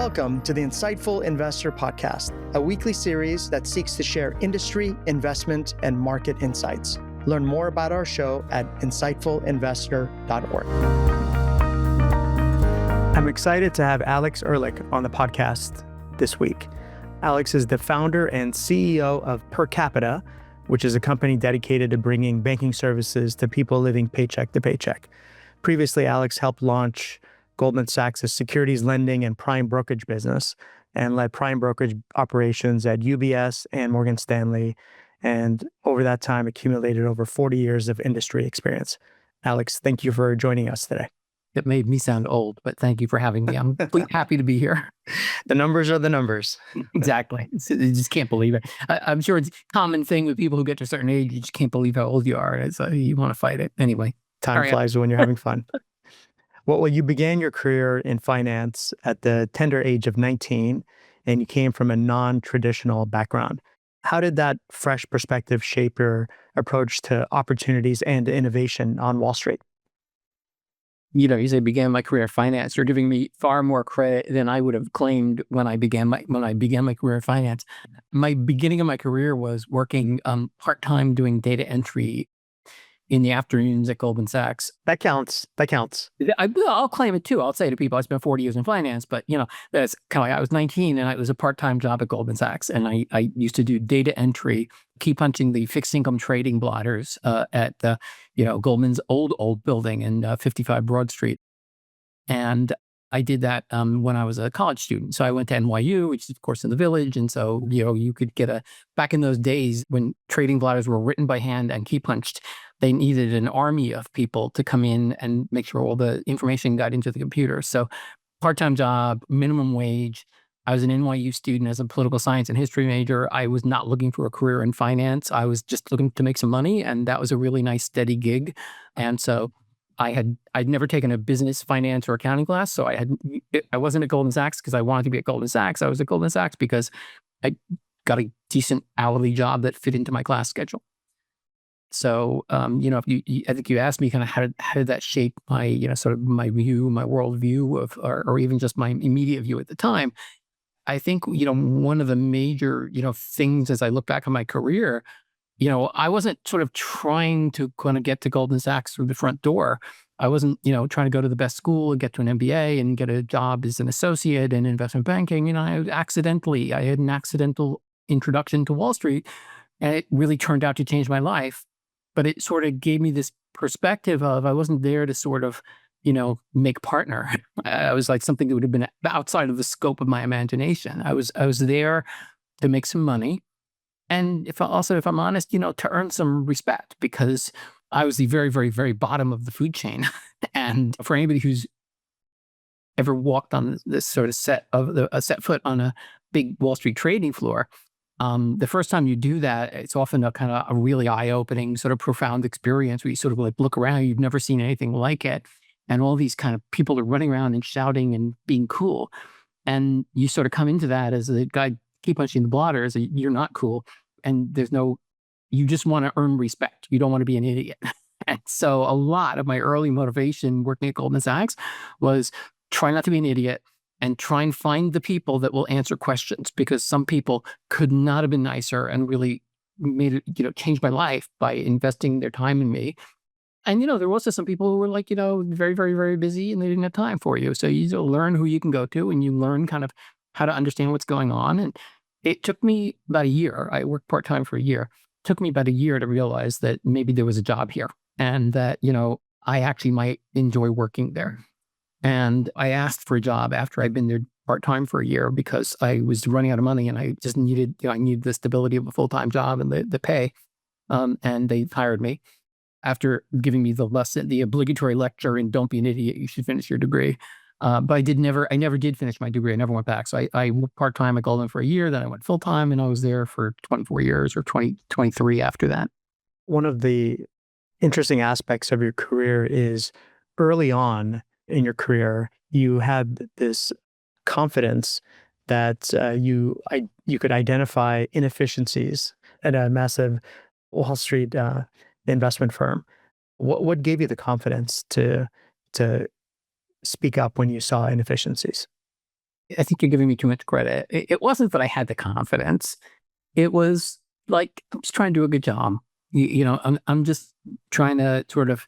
Welcome to the Insightful Investor Podcast, a weekly series that seeks to share industry, investment, and market insights. Learn more about our show at insightfulinvestor.org. I'm excited to have Alex Ehrlich on the podcast this week. Alex is the founder and CEO of Percapita, which is a company dedicated to bringing banking services to people living paycheck to paycheck. Previously, Alex helped launch Goldman Sachs' securities lending and prime brokerage business and led prime brokerage operations at UBS and Morgan Stanley. And over that time, accumulated over 40 years of industry experience. Alex, thank you for joining us today. It made me sound old, but thank you for having me. I'm happy to be here. The numbers are the numbers. Exactly. You just can't believe it. I'm sure it's a common thing with people who get to a certain age. You just can't believe how old you are. You want to fight it. Anyway. Time flies when you're having fun. Well, you began your career in finance at the tender age of 19, and you came from a non-traditional background. How did that fresh perspective shape your approach to opportunities and in on Wall Street? You say began my career in finance. You're giving me far more credit than I would have claimed when I began my career in finance. My beginning of my career was working part-time doing data entry in the afternoons at Goldman Sachs. That counts. I'll claim it too. I'll say to people, I spent 40 years in finance, but that's kind of like I was 19 and it was a part-time job at Goldman Sachs. And I used to do data entry, key punching the fixed income trading blotters at the, Goldman's old building in 55 Broad Street. And I did that when I was a college student. So I went to NYU, which is of course in the Village. And so, you could get back in those days when trading blotters were written by hand and key punched, they needed an army of people to come in and make sure all the information got into the computer. So part-time job, minimum wage. I was an NYU student as a political science and history major. I was not looking for a career in finance. I was just looking to make some money. And that was a really nice, steady gig. And so I'd never taken a business, finance, or accounting class. So I wasn't at Goldman Sachs because I wanted to be at Goldman Sachs. I was at Goldman Sachs because I got a decent hourly job that fit into my class schedule. So, if I think you asked me kind of how did that shape my, sort of my view, my worldview or even just my immediate view at the time. I think, one of the major, things as I look back on my career, I wasn't sort of trying to kind of get to Goldman Sachs through the front door. I wasn't, trying to go to the best school and get to an MBA and get a job as an associate in investment banking. I had an accidental introduction to Wall Street, and it really turned out to change my life. But it sort of gave me this perspective of I wasn't there to sort of, make partner. I was like something that would have been outside of the scope of my imagination. I was there to make some money. And if I'm honest, to earn some respect, because I was the very, very, very bottom of the food chain. And for anybody who's ever walked on this sort of set foot on a big Wall Street trading floor, the first time you do that, it's often a kind of a really eye-opening, sort of profound experience where you sort of like look around, you've never seen anything like it. And all these kind of people are running around and shouting and being cool. And you sort of come into that as a guy keep punching the blotters, you're not cool. And you just want to earn respect. You don't want to be an idiot. And so a lot of my early motivation working at Goldman Sachs was try not to be an idiot and try and find the people that will answer questions, because some people could not have been nicer and really made it, change my life by investing their time in me. And, there were also some people who were like, very, very, very busy and they didn't have time for you. So you learn who you can go to and you learn kind of how to understand what's going on. And it took me about a year. I worked part-time for a year. It took me about a year to realize that maybe there was a job here and that, I actually might enjoy working there. And I asked for a job after I'd been there part-time for a year because I was running out of money and I just needed, I needed the stability of a full-time job and the pay. And they hired me after giving me the obligatory lecture in don't be an idiot, you should finish your degree. But I never did finish my degree. I never went back. So I worked part-time at Goldman for a year, then I went full-time and I was there for 24 years or 23 after that. One of the interesting aspects of your career is early on in your career, you had this confidence that you could identify inefficiencies at a massive Wall Street investment firm. What gave you the confidence to speak up when you saw inefficiencies? I think you're giving me too much credit. It wasn't that I had the confidence. It was like, I'm just trying to do a good job. I'm just trying to sort of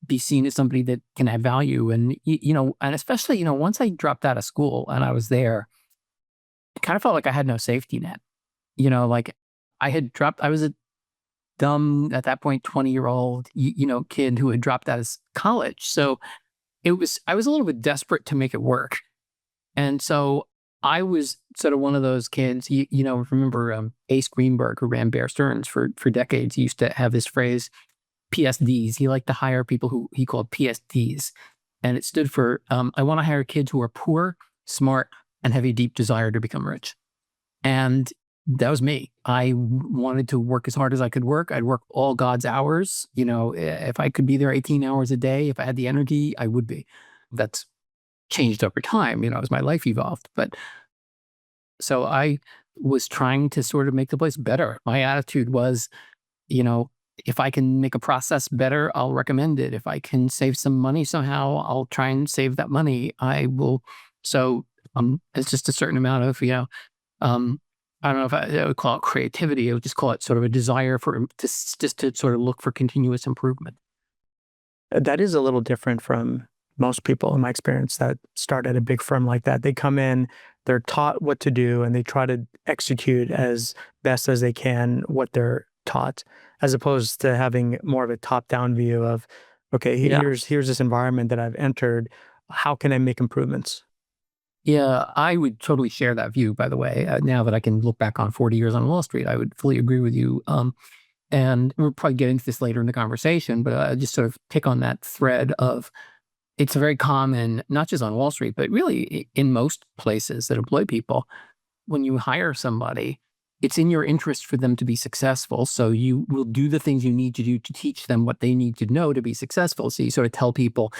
be seen as somebody that can add value. And, and especially, once I dropped out of school and I was there, it kind of felt like I had no safety net. Like I was a dumb, at that point, 20-year-old, kid who had dropped out of college. So I was a little bit desperate to make it work. And so I was sort of one of those kids, remember Ace Greenberg, who ran Bear Stearns for decades. He used to have this phrase, PSDs. He liked to hire people who he called PSDs. And it stood for, I want to hire kids who are poor, smart, and have a deep desire to become rich. And that was me. I wanted to work as hard as I could work. I'd work all God's hours. If I could be there 18 hours a day, if I had the energy, I would be. That's changed over time, as my life evolved. But so I was trying to sort of make the place better. My attitude was, if I can make a process better, I'll recommend it. If I can save some money somehow, I'll try and save that money. I will. So it's just a certain amount of, I don't know if I would call it creativity. I would just call it sort of a desire to sort of look for continuous improvement. That is a little different from most people in my experience that start at a big firm like that. They come in, they're taught what to do, and they try to execute as best as they can what they're taught, as opposed to having more of a top-down view of, okay, Yeah. here's this environment that I've entered. How can I make improvements? Yeah, I would totally share that view, by the way. Now that I can look back on 40 years on Wall Street, I would fully agree with you. And we'll probably get into this later in the conversation, but I just sort of pick on that thread of, it's very common, not just on Wall Street, but really in most places that employ people. When you hire somebody, it's in your interest for them to be successful. So you will do the things you need to do to teach them what they need to know to be successful. So you sort of tell people,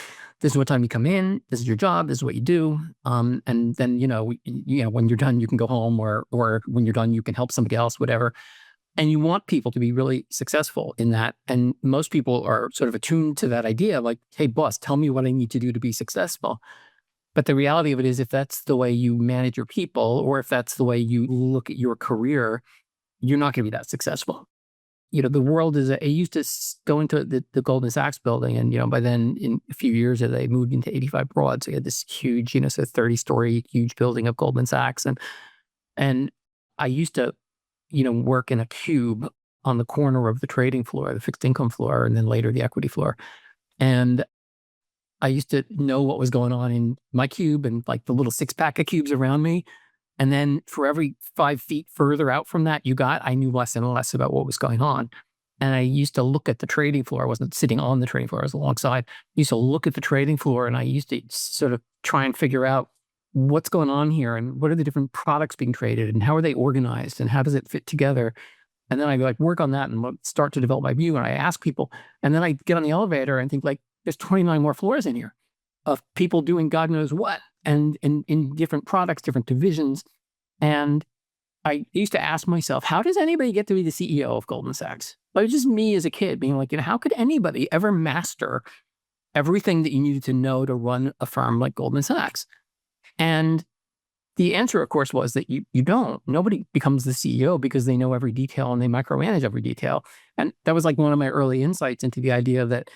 this is what time you come in, this is your job, this is what you do. And then, when you're done, you can go home, or when you're done, you can help somebody else, whatever. And you want people to be really successful in that. And most people are sort of attuned to that idea, like, hey, boss, tell me what I need to do to be successful. But the reality of it is, if that's the way you manage your people, or if that's the way you look at your career, you're not going to be that successful. The world I used to go into the Goldman Sachs building, and, by then, in a few years, they moved into 85 Broad. So you had this huge, so 30-story, huge building of Goldman Sachs. And I used to, work in a cube on the corner of the trading floor, the fixed income floor, and then later the equity floor. And I used to know what was going on in my cube and like the little 6-pack of cubes around me. And then for every 5 feet further out from that I knew less and less about what was going on. And I used to look at the trading floor. I wasn't sitting on the trading floor, I was alongside. I used to look at the trading floor, and I used to sort of try and figure out what's going on here, and what are the different products being traded, and how are they organized, and how does it fit together? And then I work on that and start to develop my view. And I ask people, and then I get on the elevator and think, there's 29 more floors in here of people doing God knows what, and in different products, different divisions. And I used to ask myself, how does anybody get to be the CEO of Goldman Sachs? It was just me as a kid being like, how could anybody ever master everything that you needed to know to run a firm like Goldman Sachs? And the answer, of course, was that you don't. Nobody becomes the CEO because they know every detail and they micromanage every detail. And that was one of my early insights into the idea that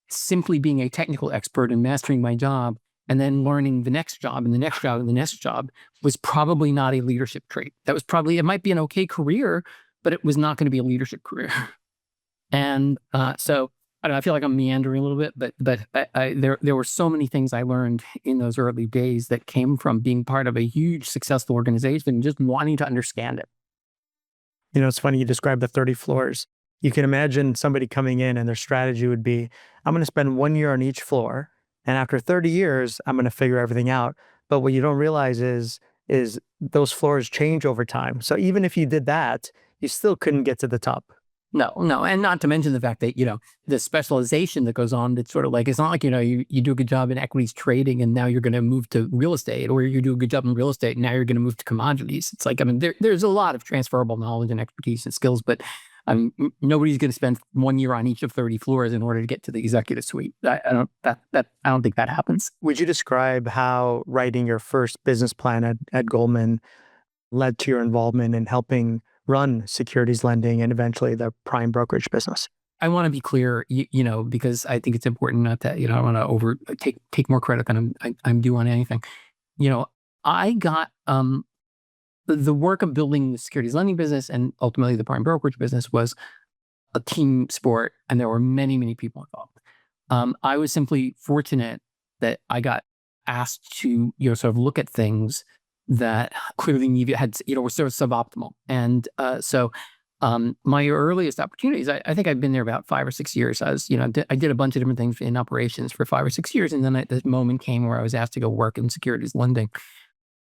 simply being a technical expert and mastering my job and then learning the next job and the next job and the next job was probably not a leadership trait. That was probably, it might be an okay career, but it was not going to be a leadership career. And so I don't know, I feel like I'm meandering a little bit, but there were so many things I learned in those early days that came from being part of a huge successful organization and just wanting to understand it. It's funny you describe the 30 floors. You can imagine somebody coming in and their strategy would be, I'm going to spend 1 year on each floor, and after 30 years, I'm going to figure everything out. But what you don't realize is those floors change over time. So even if you did that, you still couldn't get to the top. No. And not to mention the fact that, the specialization that goes on, it's sort of it's not like, you do a good job in equities trading and now you're going to move to real estate, or you do a good job in real estate and now you're going to move to commodities. It's there's a lot of transferable knowledge and expertise and skills, but Nobody's going to spend 1 year on each of 30 floors in order to get to the executive suite. I don't think that happens. Would you describe how writing your first business plan at Goldman led to your involvement in helping run securities lending and eventually the prime brokerage business? I want to be clear, because I think it's important not that, I don't want to take more credit than I'm due on anything. I got the work of building the securities lending business and ultimately the prime brokerage business was a team sport, and there were many, many people involved. I was simply fortunate that I got asked to, sort of look at things that clearly were sort of suboptimal. And my earliest opportunities, I think I've been there about 5 or 6 years. I did a bunch of different things in operations for 5 or 6 years. And then this moment came where I was asked to go work in securities lending.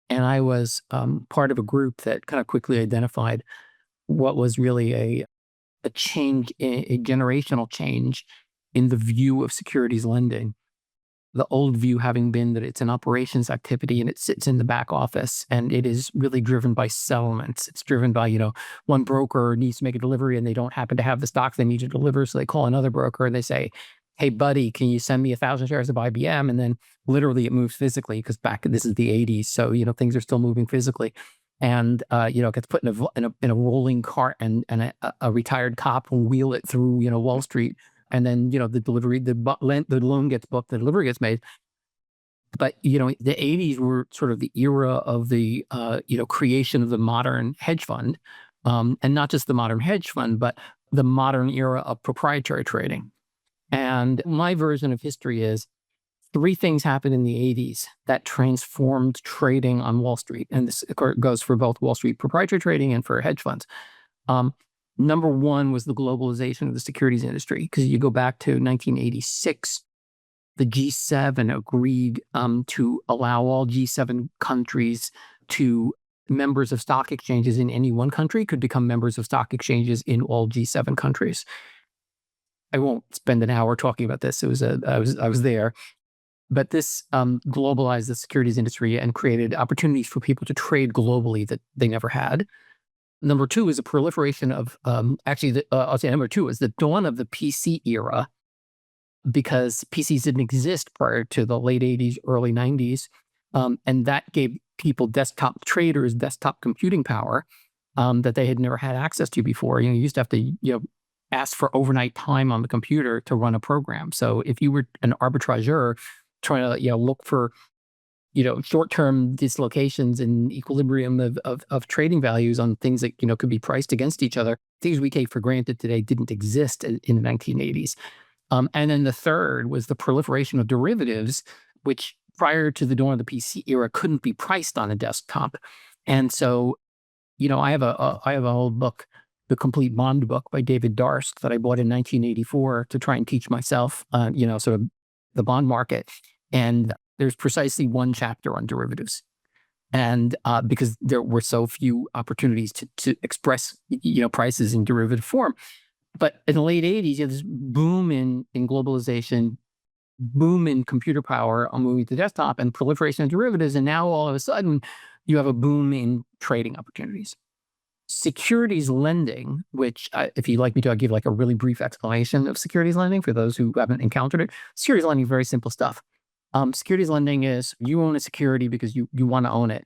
And I was part of a group that kind of quickly identified what was really a change, a generational change in the view of securities lending. The old view having been that it's an operations activity and it sits in the back office and it is really driven by settlements. It's driven by, one broker needs to make a delivery and they don't happen to have the stock they need to deliver. So they call another broker and they say, hey, buddy, can you send me 1,000 shares of IBM? And then literally it moves physically because this is the 80s. So, things are still moving physically. And, it gets put in a rolling cart and a retired cop will wheel it through, Wall Street. And then, the delivery, the loan gets booked, the delivery gets made. But, the 80s were sort of the era of the, creation of the modern hedge fund. And not just the modern hedge fund, but the modern era of proprietary trading. And my version of history is 3 things happened in the 80s that transformed trading on Wall Street. And this goes for both Wall Street proprietary trading and for hedge funds. Number 1 was the globalization of the securities industry, because you go back to 1986, the G7 agreed to allow all G7 countries to members of stock exchanges in any one country could become members of stock exchanges in all G7 countries. I won't spend an hour talking about this. I was there, but this globalized the securities industry and created opportunities for people to trade globally that they never had. Number 2 is a proliferation of, I'll say number 2 is the dawn of the PC era, because PCs didn't exist prior to the late 80s, early 90s. And that gave people desktop traders, desktop computing power that they had never had access to before. You used to have to, ask for overnight time on the computer to run a program. So if you were an arbitrageur trying to, look for, short-term dislocations and equilibrium of trading values on things that, could be priced against each other, things we take for granted today didn't exist in the 1980s. And then the third was the proliferation of derivatives, which prior to the dawn of the PC era couldn't be priced on a desktop. And so, I have an old book, The Complete Bond Book by David Darst, that I bought in 1984 to try and teach myself, sort of the bond market. And there's precisely 1 chapter on derivatives. And because there were so few opportunities to express, prices in derivative form. But in the late 80s, you had this boom in globalization, boom in computer power on moving to desktop and proliferation of derivatives. And now all of a sudden, you have a boom in trading opportunities. Securities lending, which if you'd like me to, I'll give like a really brief explanation of securities lending for those who haven't encountered it. Securities lending is very simple stuff. Securities lending is you own a security because you want to own it.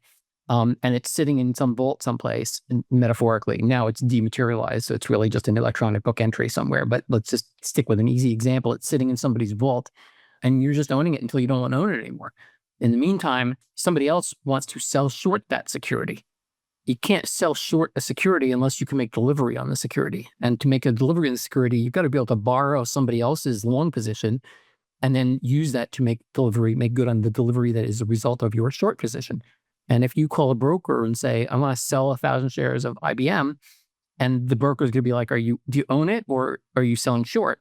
And it's sitting in some vault someplace, metaphorically. Now it's dematerialized, so it's really just an electronic book entry somewhere. But let's just stick with an easy example. It's sitting in somebody's vault, and you're just owning it until you don't want to own it anymore. In the meantime, somebody else wants to sell short that security. You can't sell short a security unless you can make delivery on the security. And to make a delivery on the security, you've got to be able to borrow somebody else's long position and then use that to make good on the delivery that is a result of your short position. And if you call a broker and say, I want to sell 1,000 shares of IBM, and the broker is going to be like, do you own it or are you selling short?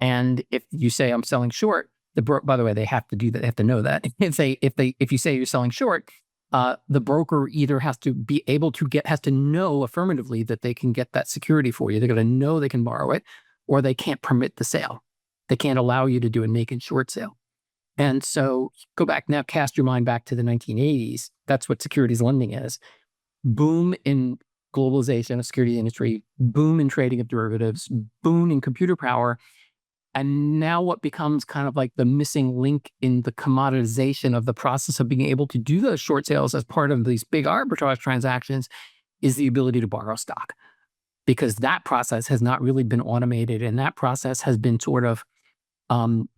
And if you say I'm selling short, by the way, they have to do that. They have to know that. If you say you're selling short, the broker either has to know affirmatively that they can get that security for you. They're going to know they can borrow it, or they can't permit the sale. They can't allow you to do a naked short sale. And so go back now, cast your mind back to the 1980s. That's what securities lending is. Boom in globalization of security industry, boom in trading of derivatives, boom in computer power. And now what becomes kind of like the missing link in the commoditization of the process of being able to do those short sales as part of these big arbitrage transactions is the ability to borrow stock. Because that process has not really been automated, and that process has been sort of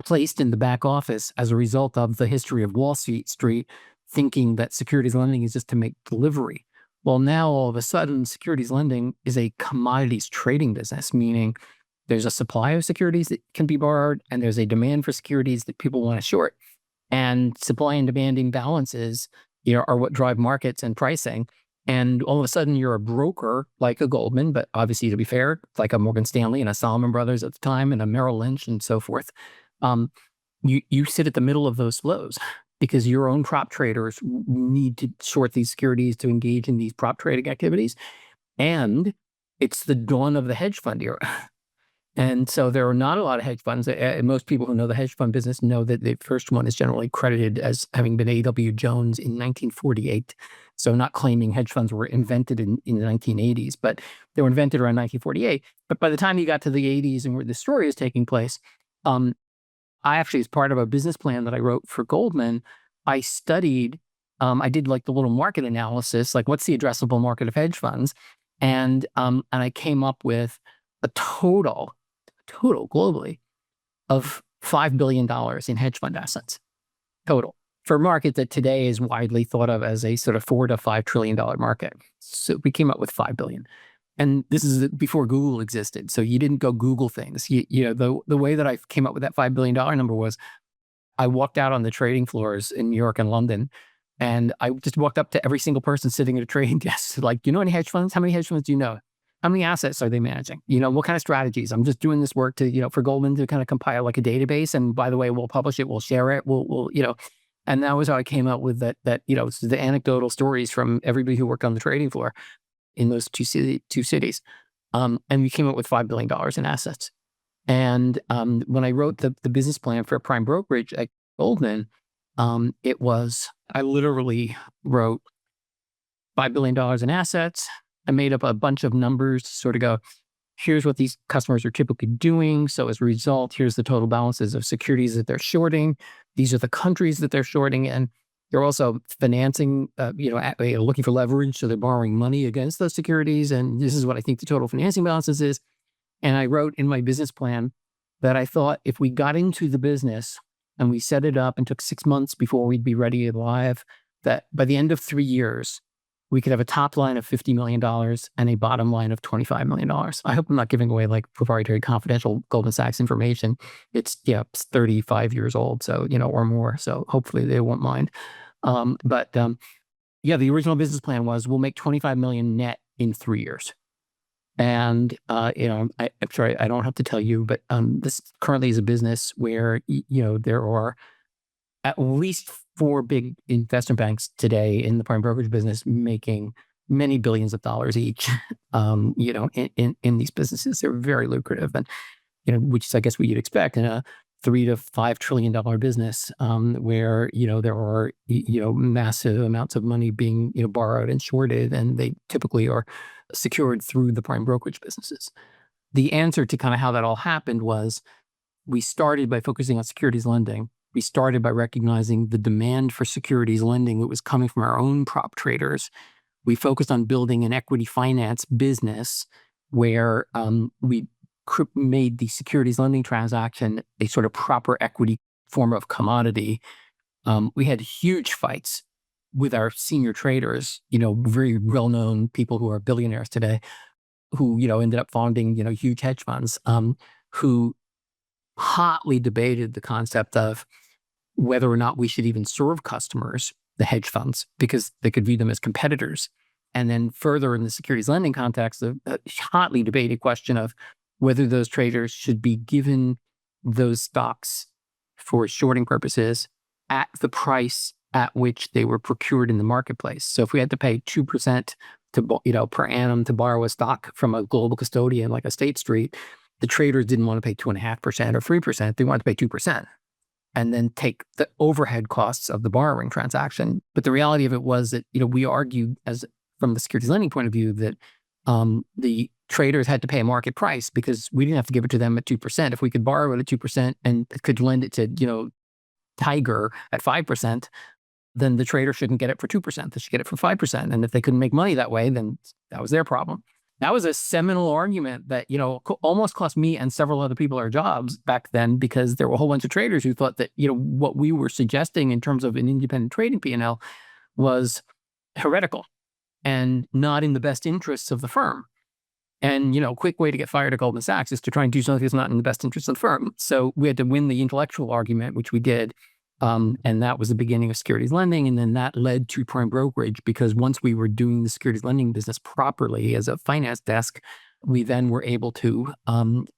placed in the back office as a result of the history of Wall Street thinking that securities lending is just to make delivery. Well, now all of a sudden, securities lending is a commodities trading business, meaning there's a supply of securities that can be borrowed, and there's a demand for securities that people want to short. And supply and demand imbalances, are what drive markets and pricing. And all of a sudden, you're a broker like a Goldman, but obviously, to be fair, like a Morgan Stanley and a Salomon Brothers at the time, and a Merrill Lynch and so forth. You sit at the middle of those flows because your own prop traders need to short these securities to engage in these prop trading activities. And it's the dawn of the hedge fund era. And so there are not a lot of hedge funds. Most people who know the hedge fund business know that the first one is generally credited as having been A.W. Jones in 1948. So not claiming hedge funds were invented in the 1980s, but they were invented around 1948. But by the time you got to the 80s and where the story is taking place, I actually, as part of a business plan that I wrote for Goldman, I studied, I did like the little market analysis, like what's the addressable market of hedge funds? And I came up with a total globally of $5 billion in hedge fund assets, total, for a market that today is widely thought of as a sort of $4 to $5 trillion market. So we came up with 5 billion. And this is before Google existed. So you didn't go Google things. The way that I came up with that $5 billion number was I walked out on the trading floors in New York and London, and I just walked up to every single person sitting at a trading desk, like, you know any hedge funds? How many hedge funds do you know? How many assets are they managing? What kind of strategies? I'm just doing this work to, for Goldman to kind of compile like a database. And by the way, we'll publish it, we'll share it, we'll. And that was how I came up with that, the anecdotal stories from everybody who worked on the trading floor in those two cities. And we came up with $5 billion in assets. And when I wrote the business plan for prime brokerage at Goldman, I literally wrote $5 billion in assets. I made up a bunch of numbers to sort of go, here's what these customers are typically doing. So as a result, here's the total balances of securities that they're shorting. These are the countries that they're shorting in. They're also financing, looking for leverage. So they're borrowing money against those securities. And this is what I think the total financing balances is. And I wrote in my business plan that I thought if we got into the business and we set it up and took 6 months before we'd be ready live, that by the end of 3 years, we could have a top line of $50 million and a bottom line of $25 million. I hope I'm not giving away like proprietary confidential Goldman Sachs information. It's 35 years old, so, or more. So hopefully they won't mind. The original business plan was we'll make 25 million net in 3 years. And, I'm sorry, I don't have to tell you, but this currently is a business where, there are at least 4 big investment banks today in the prime brokerage business making many billions of dollars each, in these businesses. They're very lucrative, and, which is, I guess, what you'd expect in a $3 to $5 trillion business, where, there are, massive amounts of money being, borrowed and shorted, and they typically are secured through the prime brokerage businesses. The answer to kind of how that all happened was we started by focusing on securities lending. We started by recognizing the demand for securities lending that was coming from our own prop traders. We focused on building an equity finance business where we made the securities lending transaction a sort of proper equity form of commodity. We had huge fights with our senior traders, very well-known people who are billionaires today, who, ended up founding, huge hedge funds, who hotly debated the concept of whether or not we should even serve customers, the hedge funds, because they could view them as competitors. And then further in the securities lending context, a hotly debated question of whether those traders should be given those stocks for shorting purposes at the price at which they were procured in the marketplace. So if we had to pay 2% per annum to borrow a stock from a global custodian like a State Street, the traders didn't want to pay 2.5% or 3%. They wanted to pay 2% and then take the overhead costs of the borrowing transaction. But the reality of it was that, we argued from the securities lending point of view that The traders had to pay a market price because we didn't have to give it to them at 2%. If we could borrow it at 2% and could lend it to, Tiger at 5%, then the trader shouldn't get it for 2%. They should get it for 5%. And if they couldn't make money that way, then that was their problem. That was a seminal argument that, almost cost me and several other people our jobs back then, because there were a whole bunch of traders who thought that, what we were suggesting in terms of an independent trading P&L was heretical and not in the best interests of the firm. And, a quick way to get fired at Goldman Sachs is to try and do something that's not in the best interest of the firm. So we had to win the intellectual argument, which we did. And that was the beginning of securities lending. And then that led to prime brokerage, because once we were doing the securities lending business properly as a finance desk, we then were able to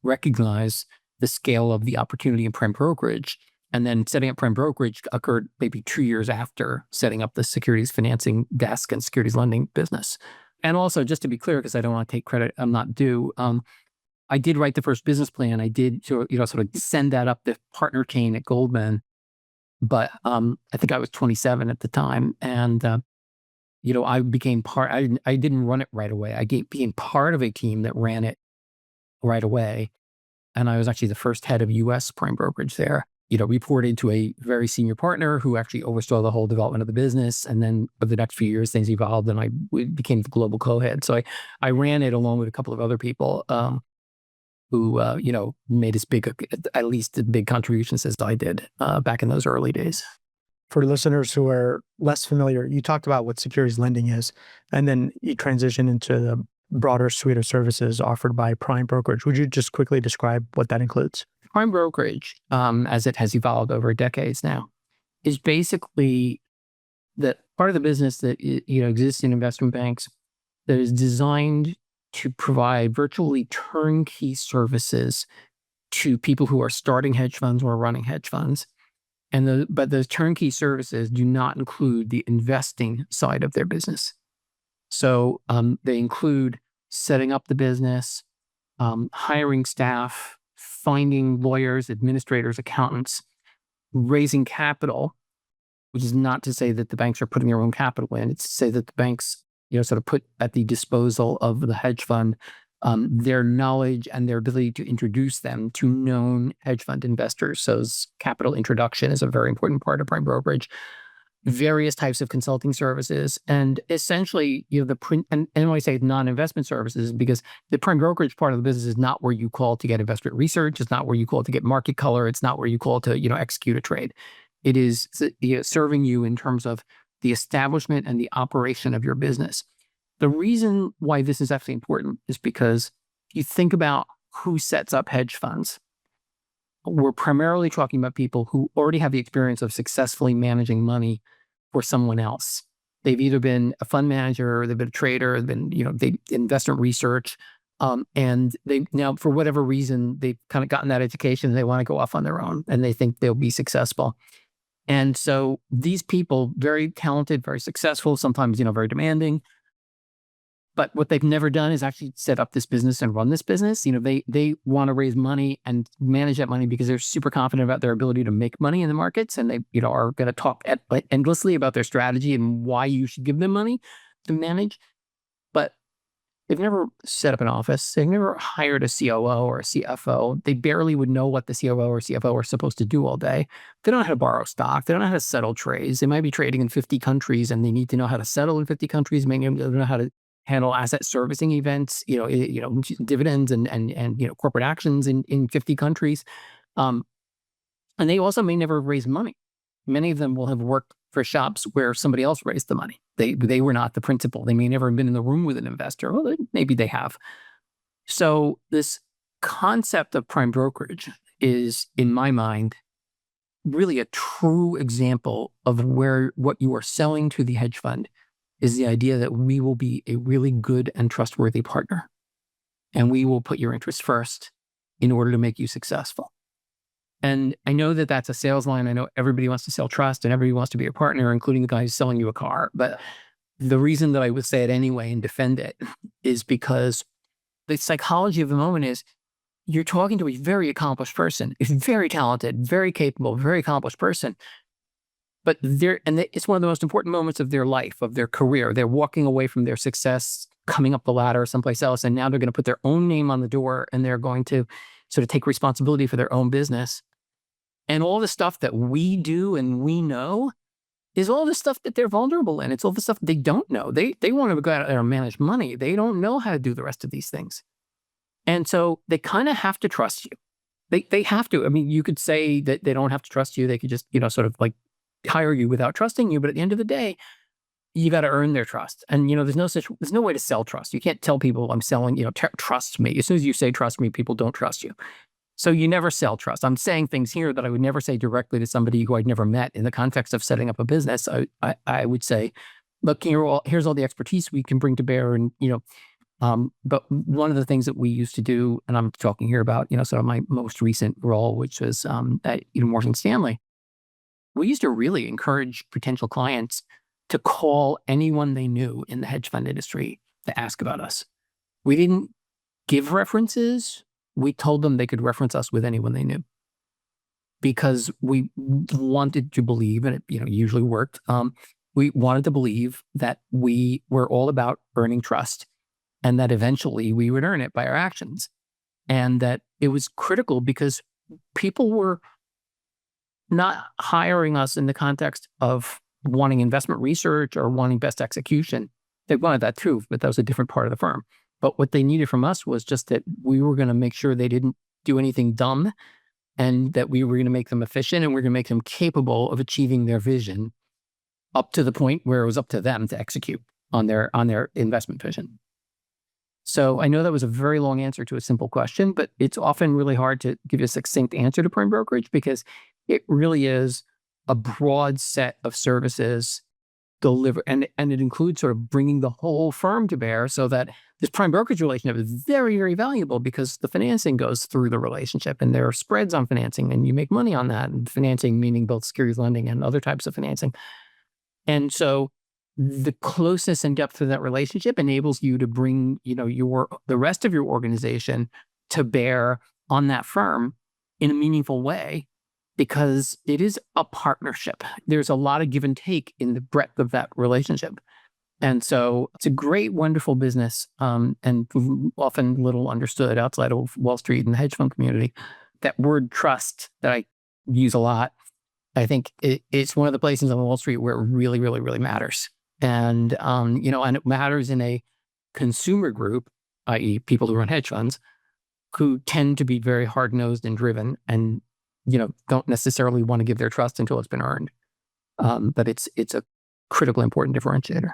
recognize the scale of the opportunity in prime brokerage. And then setting up prime brokerage occurred maybe 2 years after setting up the securities financing desk and securities lending business. And also, just to be clear, because I don't want to take credit I'm not due, I did write the first business plan. I did sort of send that up the partner chain at Goldman. But I think I was 27 at the time. And, I became part, I didn't run it right away. I became part of a team that ran it right away. And I was actually the first head of US prime brokerage there. Reported to a very senior partner who actually oversaw the whole development of the business. And then over the next few years, things evolved and I became the global co-head. So I ran it along with a couple of other people who, made as big, at least as big contributions as I did back in those early days. For listeners who are less familiar, you talked about what securities lending is, and then you transition into the broader suite of services offered by prime brokerage. Would you just quickly describe what that includes? Prime brokerage, as it has evolved over decades now, is basically the part of the business that exists in investment banks that is designed to provide virtually turnkey services to people who are starting hedge funds or running hedge funds. But those turnkey services do not include the investing side of their business. So they include setting up the business, hiring staff, finding lawyers, administrators, accountants, raising capital, which is not to say that the banks are putting their own capital in. It's to say that the banks, sort of put at the disposal of the hedge fund their knowledge and their ability to introduce them to known hedge fund investors. So capital introduction is a very important part of prime brokerage. Various types of consulting services, and essentially, and when I say non-investment services, because the prime brokerage part of the business is not where you call to get investment research. It's not where you call to get market color. It's not where you call to, execute a trade. It is serving you in terms of the establishment and the operation of your business. The reason why this is actually important is because you think about who sets up hedge funds. We're primarily talking about people who already have the experience of successfully managing money for someone else. They've either been a fund manager, or they've been a trader, they've been, they investment research, and they now, for whatever reason, they've kind of gotten that education and they want to go off on their own and they think they'll be successful. And so these people, very talented, very successful, sometimes, very demanding. But what they've never done is actually set up this business and run this business. They want to raise money and manage that money because they're super confident about their ability to make money in the markets. And they, are going to talk endlessly about their strategy and why you should give them money to manage. But they've never set up an office. They've never hired a COO or a CFO. They barely would know what the COO or CFO are supposed to do all day. They don't know how to borrow stock. They don't know how to settle trades. They might be trading in 50 countries and they need to know how to settle in 50 countries. Maybe they don't know how to handle asset servicing events, dividends and corporate actions in 50 countries. And they also may never raise money. Many of them will have worked for shops where somebody else raised the money. They were not the principal. They may never have been in the room with an investor. Well, maybe they have. So this concept of prime brokerage is, in my mind, really a true example of what you are selling to the hedge fund is the idea that we will be a really good and trustworthy partner. And we will put your interests first in order to make you successful. And I know that that's a sales line. I know everybody wants to sell trust and everybody wants to be a partner, including the guy who's selling you a car. But the reason that I would say it anyway and defend it is because the psychology of the moment is you're talking to a very accomplished person, a very talented, very capable, very accomplished person but it's one of the most important moments of their life, of their career. They're walking away from their success, coming up the ladder someplace else, and now they're going to put their own name on the door, and they're going to sort of take responsibility for their own business. And all the stuff that we do and we know is all the stuff that they're vulnerable in. It's all the stuff they don't know. They want to go out there and manage money. They don't know how to do the rest of these things. And so they kind of have to trust you. They have to. I mean, you could say that they don't have to trust you. They could just, sort of like hire you without trusting you. But at the end of the day, you got to earn their trust. And, there's no way to sell trust. You can't tell people I'm selling, trust me. As soon as you say trust me, people don't trust you. So you never sell trust. I'm saying things here that I would never say directly to somebody who I'd never met in the context of setting up a business. I would say, look, here's all the expertise we can bring to bear. And, but one of the things that we used to do, and I'm talking here about, sort of my most recent role, which was at Morgan Stanley, we used to really encourage potential clients to call anyone they knew in the hedge fund industry to ask about us. We didn't give references. We told them they could reference us with anyone they knew, because we wanted to believe, and it usually worked. We wanted to believe that we were all about earning trust, and that eventually we would earn it by our actions, and that it was critical because people were not hiring us in the context of wanting investment research or wanting best execution. They wanted that too, but that was a different part of the firm. But what they needed from us was just that we were going to make sure they didn't do anything dumb, and that we were going to make them efficient, and we're going to make them capable of achieving their vision up to the point where it was up to them to execute on their investment vision. So I know that was a very long answer to a simple question, but it's often really hard to give you a succinct answer to prime brokerage, because it really is a broad set of services deliver, and it includes sort of bringing the whole firm to bear, so that this prime brokerage relationship is very, very valuable, because the financing goes through the relationship, and there are spreads on financing, and you make money on that. And financing meaning both securities lending and other types of financing. And so the closeness and depth of that relationship enables you to bring, the rest of your organization to bear on that firm in a meaningful way, because it is a partnership. There's a lot of give and take in the breadth of that relationship. And so it's a great, wonderful business, and often little understood outside of Wall Street and the hedge fund community. That word trust that I use a lot, I think it's one of the places on Wall Street where it really, really, really matters. And, and it matters in a consumer group, i.e. people who run hedge funds, who tend to be very hard-nosed and driven, and don't necessarily want to give their trust until it's been earned. But it's a critically important differentiator.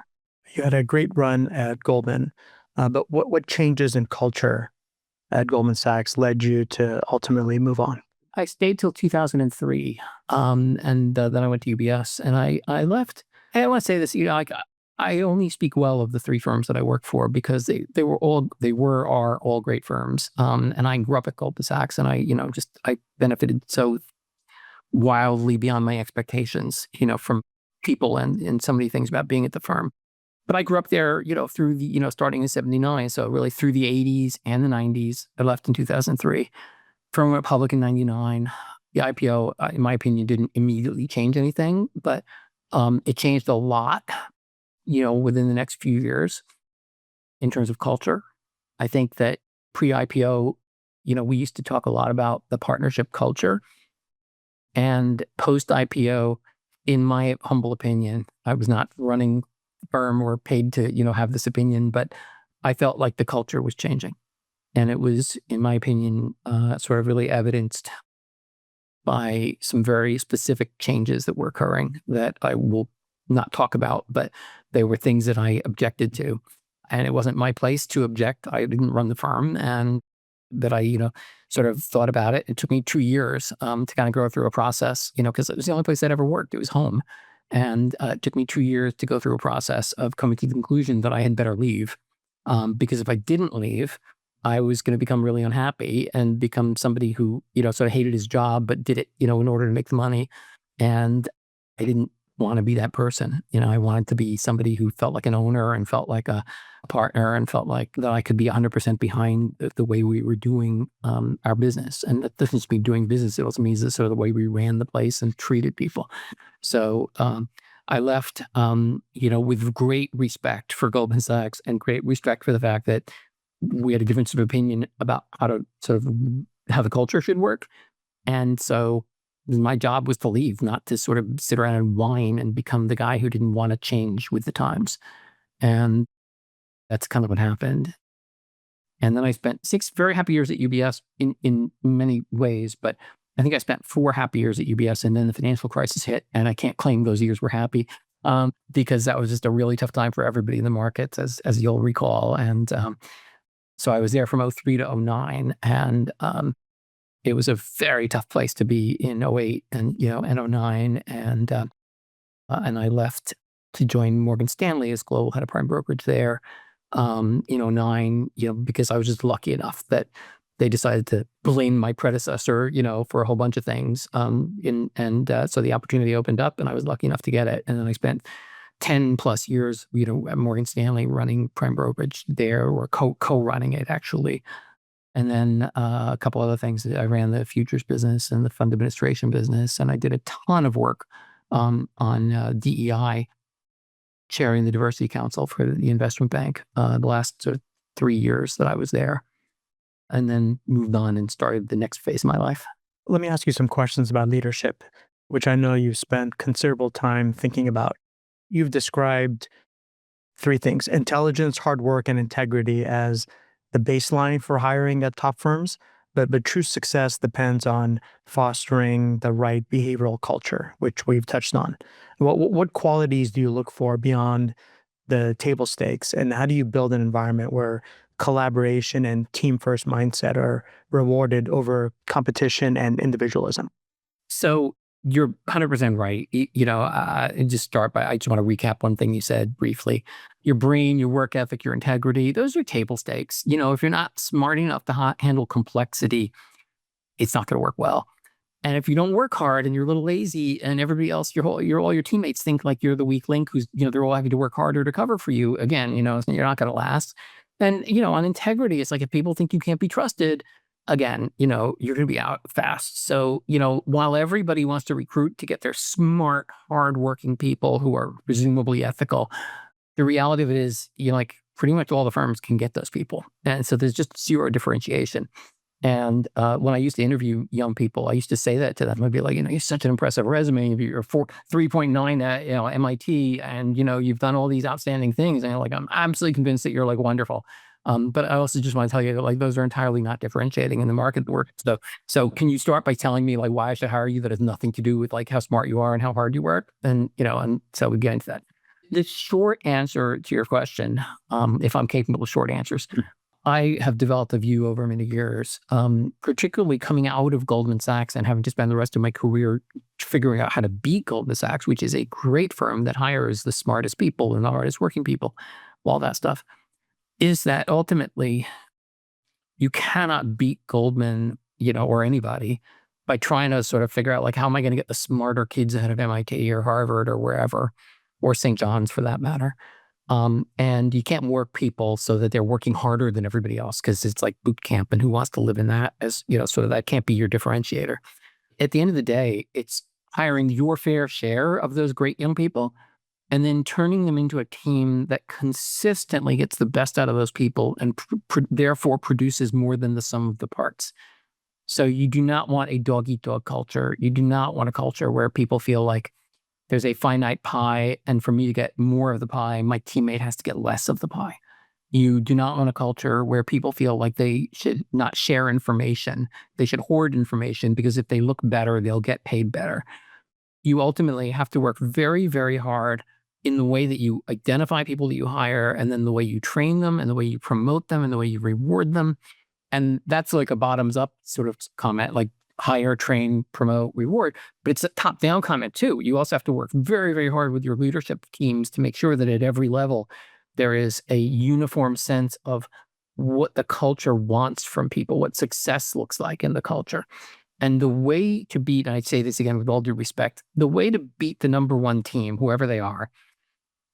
You had a great run at Goldman, but what changes in culture at Goldman Sachs led you to ultimately move on? I stayed till 2003, and then I went to UBS, and I left. And I want to say this, I only speak well of the three firms that I worked for, because they are all great firms. And I grew up at Goldman Sachs, and I benefited so wildly beyond my expectations, from people and so many things about being at the firm. But I grew up there, through the, starting in 79. So really through the 80s and the 90s. I left in 2003. Firm went public in 99. The IPO, in my opinion, didn't immediately change anything, but it changed a lot, within the next few years in terms of culture. I think that pre-IPO, we used to talk a lot about the partnership culture. And post-IPO, in my humble opinion, I was not running the firm or paid to, have this opinion, but I felt like the culture was changing. And it was, in my opinion, sort of really evidenced by some very specific changes that were occurring that I will not talk about, but they were things that I objected to. And it wasn't my place to object. I didn't run the firm, and that I, sort of thought about it. It took me 2 years to kind of go through a process, because it was the only place I'd ever worked. It was home. And it took me 2 years to go through a process of coming to the conclusion that I had better leave. Because if I didn't leave, I was going to become really unhappy and become somebody who, sort of hated his job, but did it, in order to make the money. And I didn't want to be that person. I wanted to be somebody who felt like an owner and felt like a partner and felt like that I could be 100% behind the way we were doing our business. And that doesn't just mean doing business. It also means the sort of the way we ran the place and treated people. So I left, with great respect for Goldman Sachs and great respect for the fact that we had a different sort of opinion about how the culture should work. And so my job was to leave, not to sort of sit around and whine and become the guy who didn't want to change with the times. And that's kind of what happened. And then I spent 6 very happy years at UBS in many ways, but I think I spent 4 happy years at UBS, and then the financial crisis hit, and I can't claim those years were happy because that was just a really tough time for everybody in the markets, as you'll recall. And so I was there from 03 to 09, and it was a very tough place to be in 08 and 09, and I left to join Morgan Stanley as global head of prime brokerage there in 09, because I was just lucky enough that they decided to blame my predecessor, for a whole bunch of things. So the opportunity opened up, and I was lucky enough to get it. And then I spent 10 plus years, at Morgan Stanley running prime brokerage there, or co-running it actually. And then a couple other things. I ran the futures business and the fund administration business, and I did a ton of work on DEI, chairing the diversity council for the investment bank the last sort of 3 years that I was there, and then moved on and started the next phase of my life. Let me ask you some questions about leadership, which I know you've spent considerable time thinking about. You've described 3 things: intelligence, hard work, and integrity as the baseline for hiring at top firms. But true success depends on fostering the right behavioral culture, which we've touched on. What qualities do you look for beyond the table stakes, and how do you build an environment where collaboration and team first mindset are rewarded over competition and individualism? So you're 100% right. And just start by, I just want to recap one thing you said briefly. Your brain, your work ethic, your integrity, those are table stakes. If you're not smart enough to handle complexity, it's not going to work well. And if you don't work hard and you're a little lazy, and everybody else, all your teammates think like you're the weak link who's, they're all having to work harder to cover for you. Again, you're not going to last. And, on integrity, it's like if people think you can't be trusted, again, you're going to be out fast. So, while everybody wants to recruit to get their smart, hardworking people who are presumably ethical, the reality of it is, like pretty much all the firms can get those people. And so there's just zero differentiation. And when I used to interview young people, I used to say that to them. I'd be like, you're such an impressive resume. You're 3.9 at MIT, and you've done all these outstanding things. And I'm absolutely convinced that you're like wonderful. But I also just want to tell you that like those are entirely not differentiating in the market work. So can you start by telling me like why I should hire you that has nothing to do with like how smart you are and how hard you work? And and so we get into that. The short answer to your question, if I'm capable of short answers, I have developed a view over many years, particularly coming out of Goldman Sachs and having to spend the rest of my career figuring out how to beat Goldman Sachs, which is a great firm that hires the smartest people and the hardest working people, all that stuff, is that ultimately you cannot beat Goldman, or anybody by trying to sort of figure out like, how am I going to get the smarter kids out of MIT or Harvard or wherever, or St. John's for that matter. And you can't work people so that they're working harder than everybody else, because it's like boot camp, and who wants to live in that as, sort of that can't be your differentiator. At the end of the day, it's hiring your fair share of those great young people and then turning them into a team that consistently gets the best out of those people and therefore produces more than the sum of the parts. So you do not want a dog-eat-dog culture. You do not want a culture where people feel like there's a finite pie, and for me to get more of the pie, my teammate has to get less of the pie. You do not want a culture where people feel like they should not share information. They should hoard information, because if they look better, they'll get paid better. You ultimately have to work very, very hard in the way that you identify people that you hire, and then the way you train them, and the way you promote them, and the way you reward them. And that's like a bottoms up sort of comment, like hire, train, promote, reward. But it's a top down comment too. You also have to work very, very hard with your leadership teams to make sure that at every level there is a uniform sense of what the culture wants from people, what success looks like in the culture. And the way to beat, and I'd say this again with all due respect, the way to beat the number one team, whoever they are,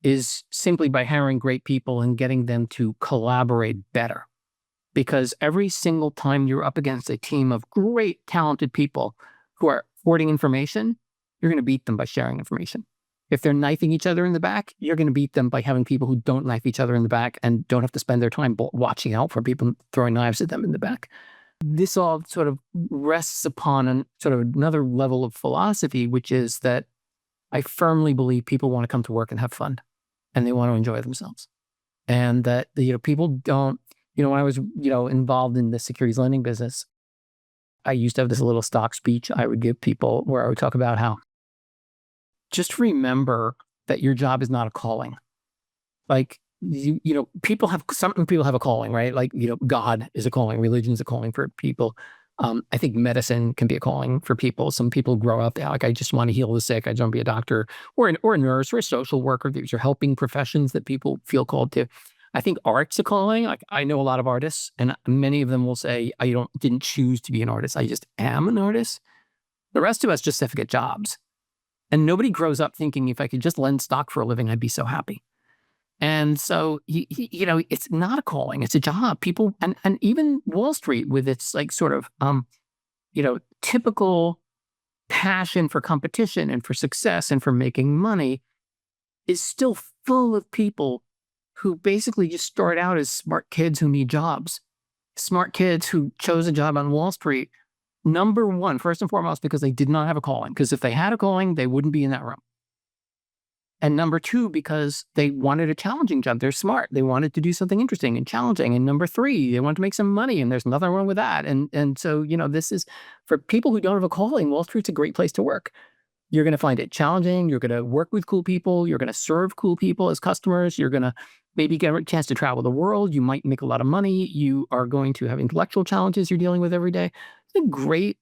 is simply by hiring great people and getting them to collaborate better. Because every single time you're up against a team of great, talented people who are hoarding information, you're going to beat them by sharing information. If they're knifing each other in the back, you're going to beat them by having people who don't knife each other in the back and don't have to spend their time watching out for people throwing knives at them in the back. This all sort of rests upon sort of another level of philosophy, which is that I firmly believe people want to come to work and have fun, and they want to enjoy themselves. And that, people don't, when I was, involved in the securities lending business, I used to have this little stock speech I would give people where I would talk about how just remember that your job is not a calling. Like, some people have a calling, right? Like, God is a calling, religion is a calling for people. I think medicine can be a calling for people. Some people grow up, like, I just want to heal the sick. I just want to be a doctor or a nurse or a social worker. These are helping professions that people feel called to. I think art's a calling. Like, I know a lot of artists, and many of them will say, I didn't choose to be an artist. I just am an artist. The rest of us just have to get jobs. And nobody grows up thinking, if I could just lend stock for a living, I'd be so happy. And so, it's not a calling, it's a job. People, and even Wall Street with its like sort of, typical passion for competition and for success and for making money is still full of people who basically just start out as smart kids who need jobs. Smart kids who chose a job on Wall Street, number one, first and foremost, because they did not have a calling. Because if they had a calling, they wouldn't be in that room. And number two, because they wanted a challenging job. They're smart. They wanted to do something interesting and challenging. And number three, they wanted to make some money, and there's nothing wrong with that. And so, this is, for people who don't have a calling, Wall Street's a great place to work. You're going to find it challenging. You're going to work with cool people. You're going to serve cool people as customers. You're going to maybe get a chance to travel the world. You might make a lot of money. You are going to have intellectual challenges you're dealing with every day. It's a great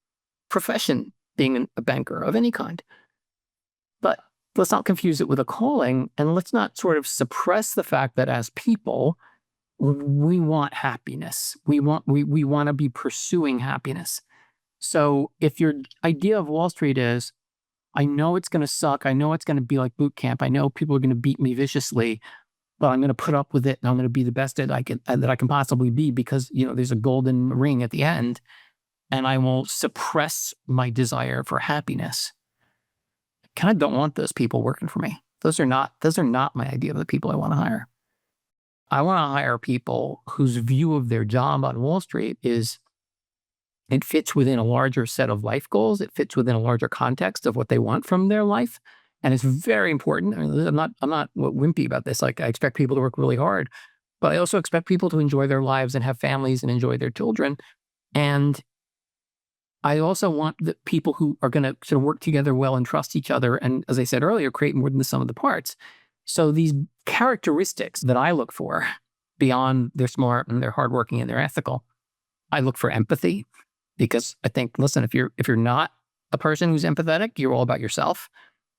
profession, being a banker of any kind. But let's not confuse it with a calling, and let's not sort of suppress the fact that as people, we want happiness. We want to be pursuing happiness. So if your idea of Wall Street is, I know it's going to suck, I know it's going to be like boot camp, I know people are going to beat me viciously, but I'm going to put up with it, and I'm going to be the best that I can possibly be, because there's a golden ring at the end, and I will suppress my desire for happiness. Kind of don't want those people working for me. Those are not my idea of the people I want to hire. I want to hire people whose view of their job on Wall Street is, it fits within a larger set of life goals. It fits within a larger context of what they want from their life. And it's very important. I'm not wimpy about this. Like, I expect people to work really hard, but I also expect people to enjoy their lives and have families and enjoy their children. And I also want the people who are going to sort of work together well and trust each other. And as I said earlier, create more than the sum of the parts. So these characteristics that I look for, beyond they're smart and they're hardworking and they're ethical, I look for empathy, because I think, listen, if you're not a person who's empathetic, you're all about yourself.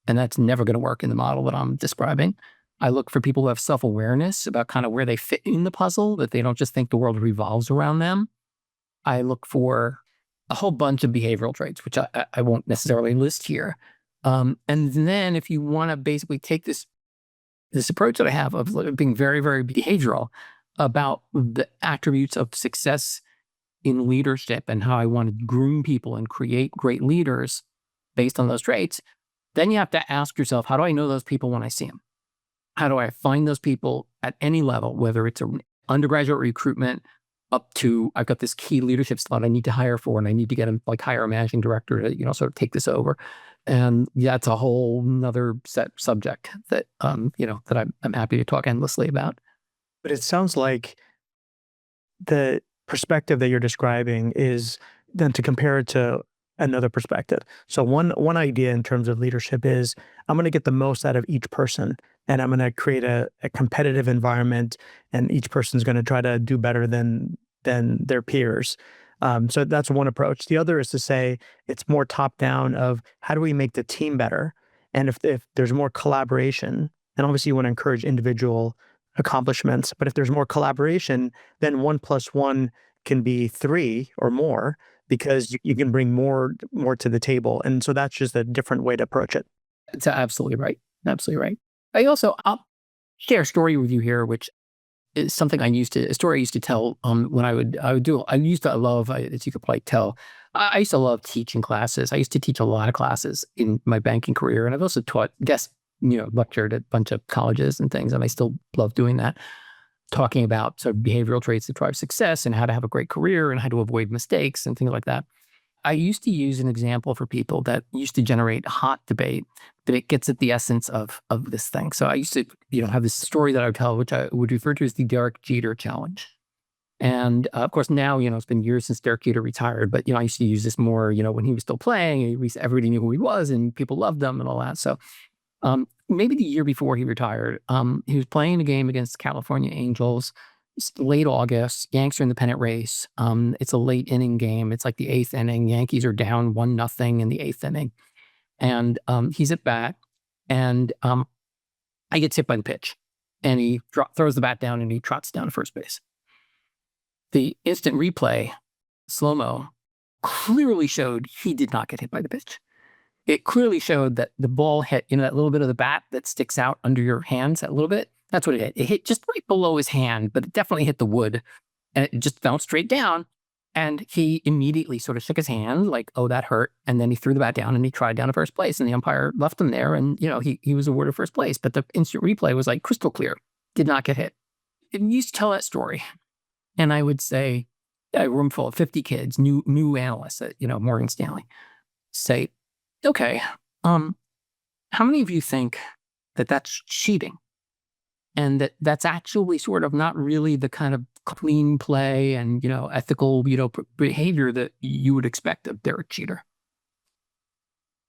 And that's never going to work in the model that I'm describing. I look for people who have self-awareness about kind of where they fit in the puzzle, that they don't just think the world revolves around them. I look for a whole bunch of behavioral traits, which I won't necessarily list here. And then if you want to basically take this approach that I have of being very, very behavioral about the attributes of success in leadership and how I want to groom people and create great leaders based on those traits, then you have to ask yourself, how do I know those people when I see them? How do I find those people at any level, whether it's an undergraduate recruitment up to, I've got this key leadership slot I need to hire for, and I need to get hire a managing director to, sort of take this over. And that's a whole nother subject that, that I'm happy to talk endlessly about. But it sounds like the perspective that you're describing is then to compare it to another perspective. So one idea in terms of leadership is, I'm going to get the most out of each person, and I'm going to create a competitive environment, and each person's going to try to do better than their peers. So that's one approach. The other is to say it's more top down of, how do we make the team better? And if there's more collaboration, and obviously you want to encourage individual accomplishments, but if there's more collaboration, then 1 + 1 can be 3 or more, because you can bring more to the table. And so that's just a different way to approach it. It's absolutely right. Absolutely right. I'll share a story with you here, which is something a story I used to tell when I used to love, as you could probably tell, I used to love teaching classes. I used to teach a lot of classes in my banking career. And I've also lectured at a bunch of colleges and things. And I still love doing that, talking about sort of behavioral traits that drive success and how to have a great career and how to avoid mistakes and things like that. I used to use an example for people that used to generate hot debate, but it gets at the essence of this thing. So I used to, have this story that I would tell, which I would refer to as the Derek Jeter challenge. And of course, now, it's been years since Derek Jeter retired, but, I used to use this more, when he was still playing, everybody knew who he was and people loved him and all that. So maybe the year before he retired, he was playing a game against the California Angels. It's late August, Yanks are in the pennant race. It's a late inning game. It's like the eighth inning. Yankees are down 1-0 in the eighth inning. And he's at bat, and I get hit by the pitch. And he throws the bat down and he trots down to first base. The instant replay, slow-mo, clearly showed he did not get hit by the pitch. It clearly showed that the ball hit, that little bit of the bat that sticks out under your hands, that little bit. That's what it hit. It hit just right below his hand, but it definitely hit the wood, and it just bounced straight down. And he immediately sort of shook his hand like, oh, that hurt. And then he threw the bat down and he tried down to first place, and the umpire left him there. And, he was awarded first place, but the instant replay was like crystal clear, did not get hit. And we used to tell that story. And I would say, a room full of 50 kids, new analysts at, Morgan Stanley, say, okay, how many of you think that that's cheating? And that's actually sort of not really the kind of clean play and, ethical, behavior that you would expect of Derek Jeter.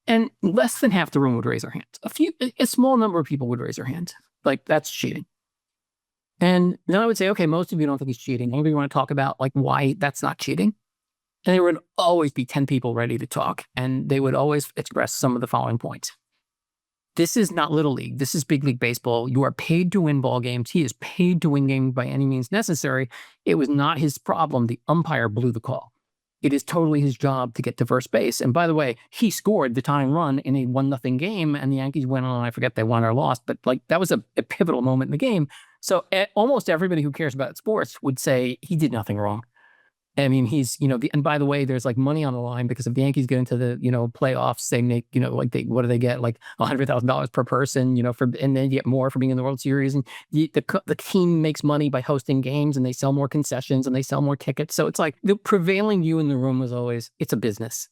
And less than half the room would raise their hands. A small number of people would raise their hands. Like, that's cheating. And then I would say, okay, most of you don't think he's cheating. Maybe you want to talk about like why that's not cheating. And there would always be 10 people ready to talk. And they would always express some of the following points. This is not Little League. This is Big League Baseball. You are paid to win ball games. He is paid to win games by any means necessary. It was not his problem. The umpire blew the call. It is totally his job to get to first base. And by the way, he scored the tying run in a 1-0 game, and the Yankees went on. I forget they won or lost, but like that was a pivotal moment in the game. So almost everybody who cares about sports would say he did nothing wrong. I mean, he's, and by the way, there's like money on the line because if the Yankees get into the, playoffs, they make, what do they get? Like $100,000 per person, and then you get more for being in the World Series. And the team makes money by hosting games, and they sell more concessions and they sell more tickets. So it's like the prevailing view in the room was always, it's a business.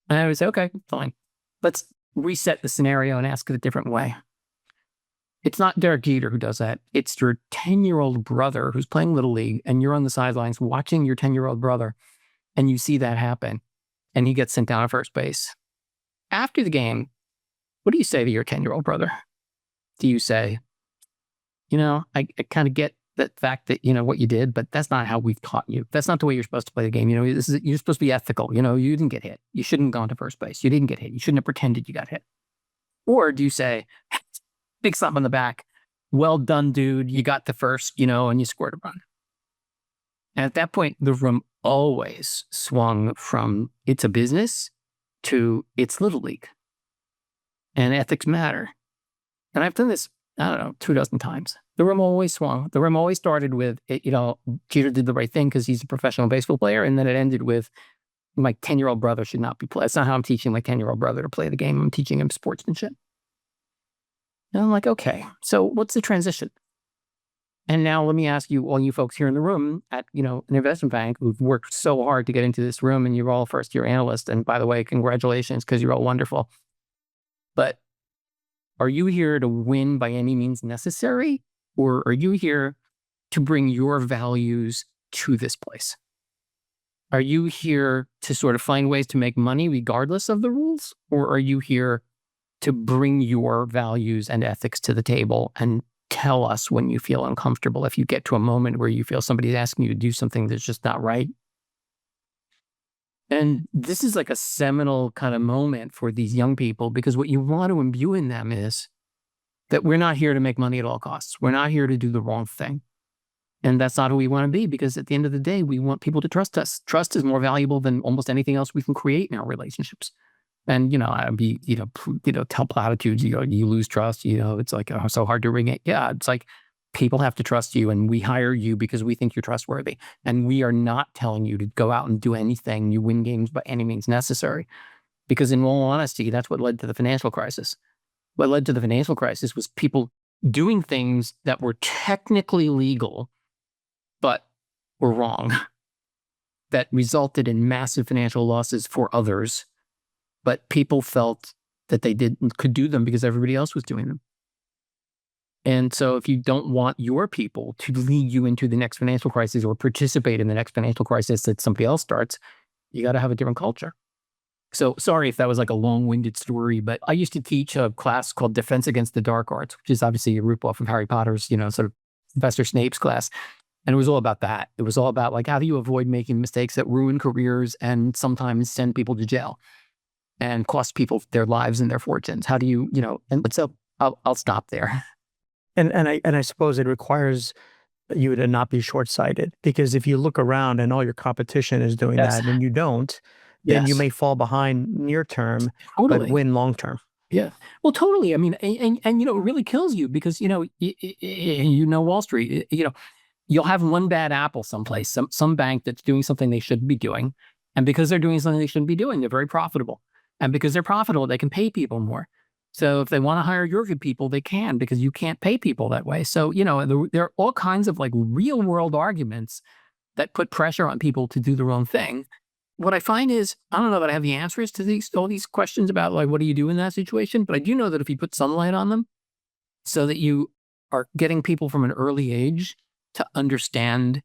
And I would say, okay, fine. Let's reset the scenario and ask it a different way. It's not Derek Jeter who does that. It's your 10-year-old brother who's playing Little League, and you're on the sidelines watching your 10-year-old brother, and you see that happen, and he gets sent down to first base. After the game, what do you say to your 10-year-old brother? Do you say, I kind of get the fact that, what you did, but that's not how we've taught you. That's not the way you're supposed to play the game. You're supposed to be ethical. You didn't get hit. You shouldn't have gone to first base. You didn't get hit. You shouldn't have pretended you got hit. Or do you say, big slap on the back. Well done, dude. You got the first, and you scored a run. And at that point, the room always swung from it's a business to it's Little League. And ethics matter. And I've done this, 24 times. The room always swung. The room always started with, Jeter did the right thing because he's a professional baseball player. And then it ended with my 10-year-old brother should not be played. That's not how I'm teaching my 10-year-old brother to play the game. I'm teaching him sportsmanship. And I'm like, okay, so what's the transition? And now let me ask you, all you folks here in the room at, an investment bank who've worked so hard to get into this room, and you're all first-year analysts. And by the way, congratulations, because you're all wonderful. But are you here to win by any means necessary? Or are you here to bring your values to this place? Are you here to sort of find ways to make money regardless of the rules? Or are you here to bring your values and ethics to the table and tell us when you feel uncomfortable if you get to a moment where you feel somebody's asking you to do something that's just not right? And this is like a seminal kind of moment for these young people, because what you want to imbue in them is that we're not here to make money at all costs. We're not here to do the wrong thing. And that's not who we want to be, because at the end of the day, we want people to trust us. Trust is more valuable than almost anything else we can create in our relationships. And, I'd be, tell platitudes, you lose trust, it's like, oh, so hard to ring it. Yeah. It's like, people have to trust you, and we hire you because we think you're trustworthy. And we are not telling you to go out and do anything. You win games by any means necessary. Because in all honesty, that's what led to the financial crisis. What led to the financial crisis was people doing things that were technically legal, but were wrong, that resulted in massive financial losses for others. But people felt that they could do them because everybody else was doing them. And so if you don't want your people to lead you into the next financial crisis or participate in the next financial crisis that somebody else starts, you got to have a different culture. So sorry if that was like a long-winded story, but I used to teach a class called Defense Against the Dark Arts, which is obviously a ripoff of Harry Potter's, sort of Professor Snape's class. And it was all about that. It was all about like, how do you avoid making mistakes that ruin careers and sometimes send people to jail and cost people their lives and their fortunes? How do you, and so I'll stop there. And I suppose it requires you to not be short-sighted, because if you look around and all your competition is doing Yes. that and you don't, then you Yes. may fall behind near term, but Totally. win long term. Yeah. Well, totally. I mean, and it really kills you because, Wall Street, you'll have one bad apple someplace, some bank that's doing something they shouldn't be doing. And because they're doing something they shouldn't be doing, they're very profitable. And because they're profitable, they can pay people more. So if they want to hire your good people, they can, because you can't pay people that way. So, there are all kinds of like real world arguments that put pressure on people to do the wrong thing. What I find is, I don't know that I have the answers to all these questions about like, what do you do in that situation? But I do know that if you put sunlight on them so that you are getting people from an early age to understand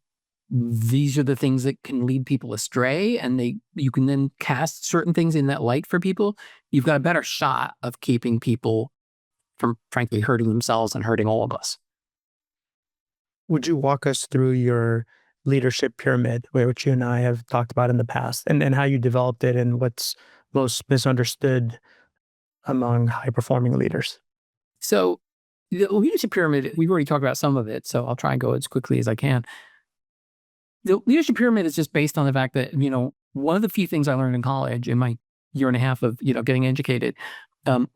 these are the things that can lead people astray, and you can then cast certain things in that light for people, you've got a better shot of keeping people from, frankly, hurting themselves and hurting all of us. Would you walk us through your leadership pyramid, which you and I have talked about in the past, and how you developed it and what's most misunderstood among high performing leaders? So the leadership pyramid, we've already talked about some of it, so I'll try and go as quickly as I can. The leadership pyramid is just based on the fact that, one of the few things I learned in college in my year and a half of, getting educated,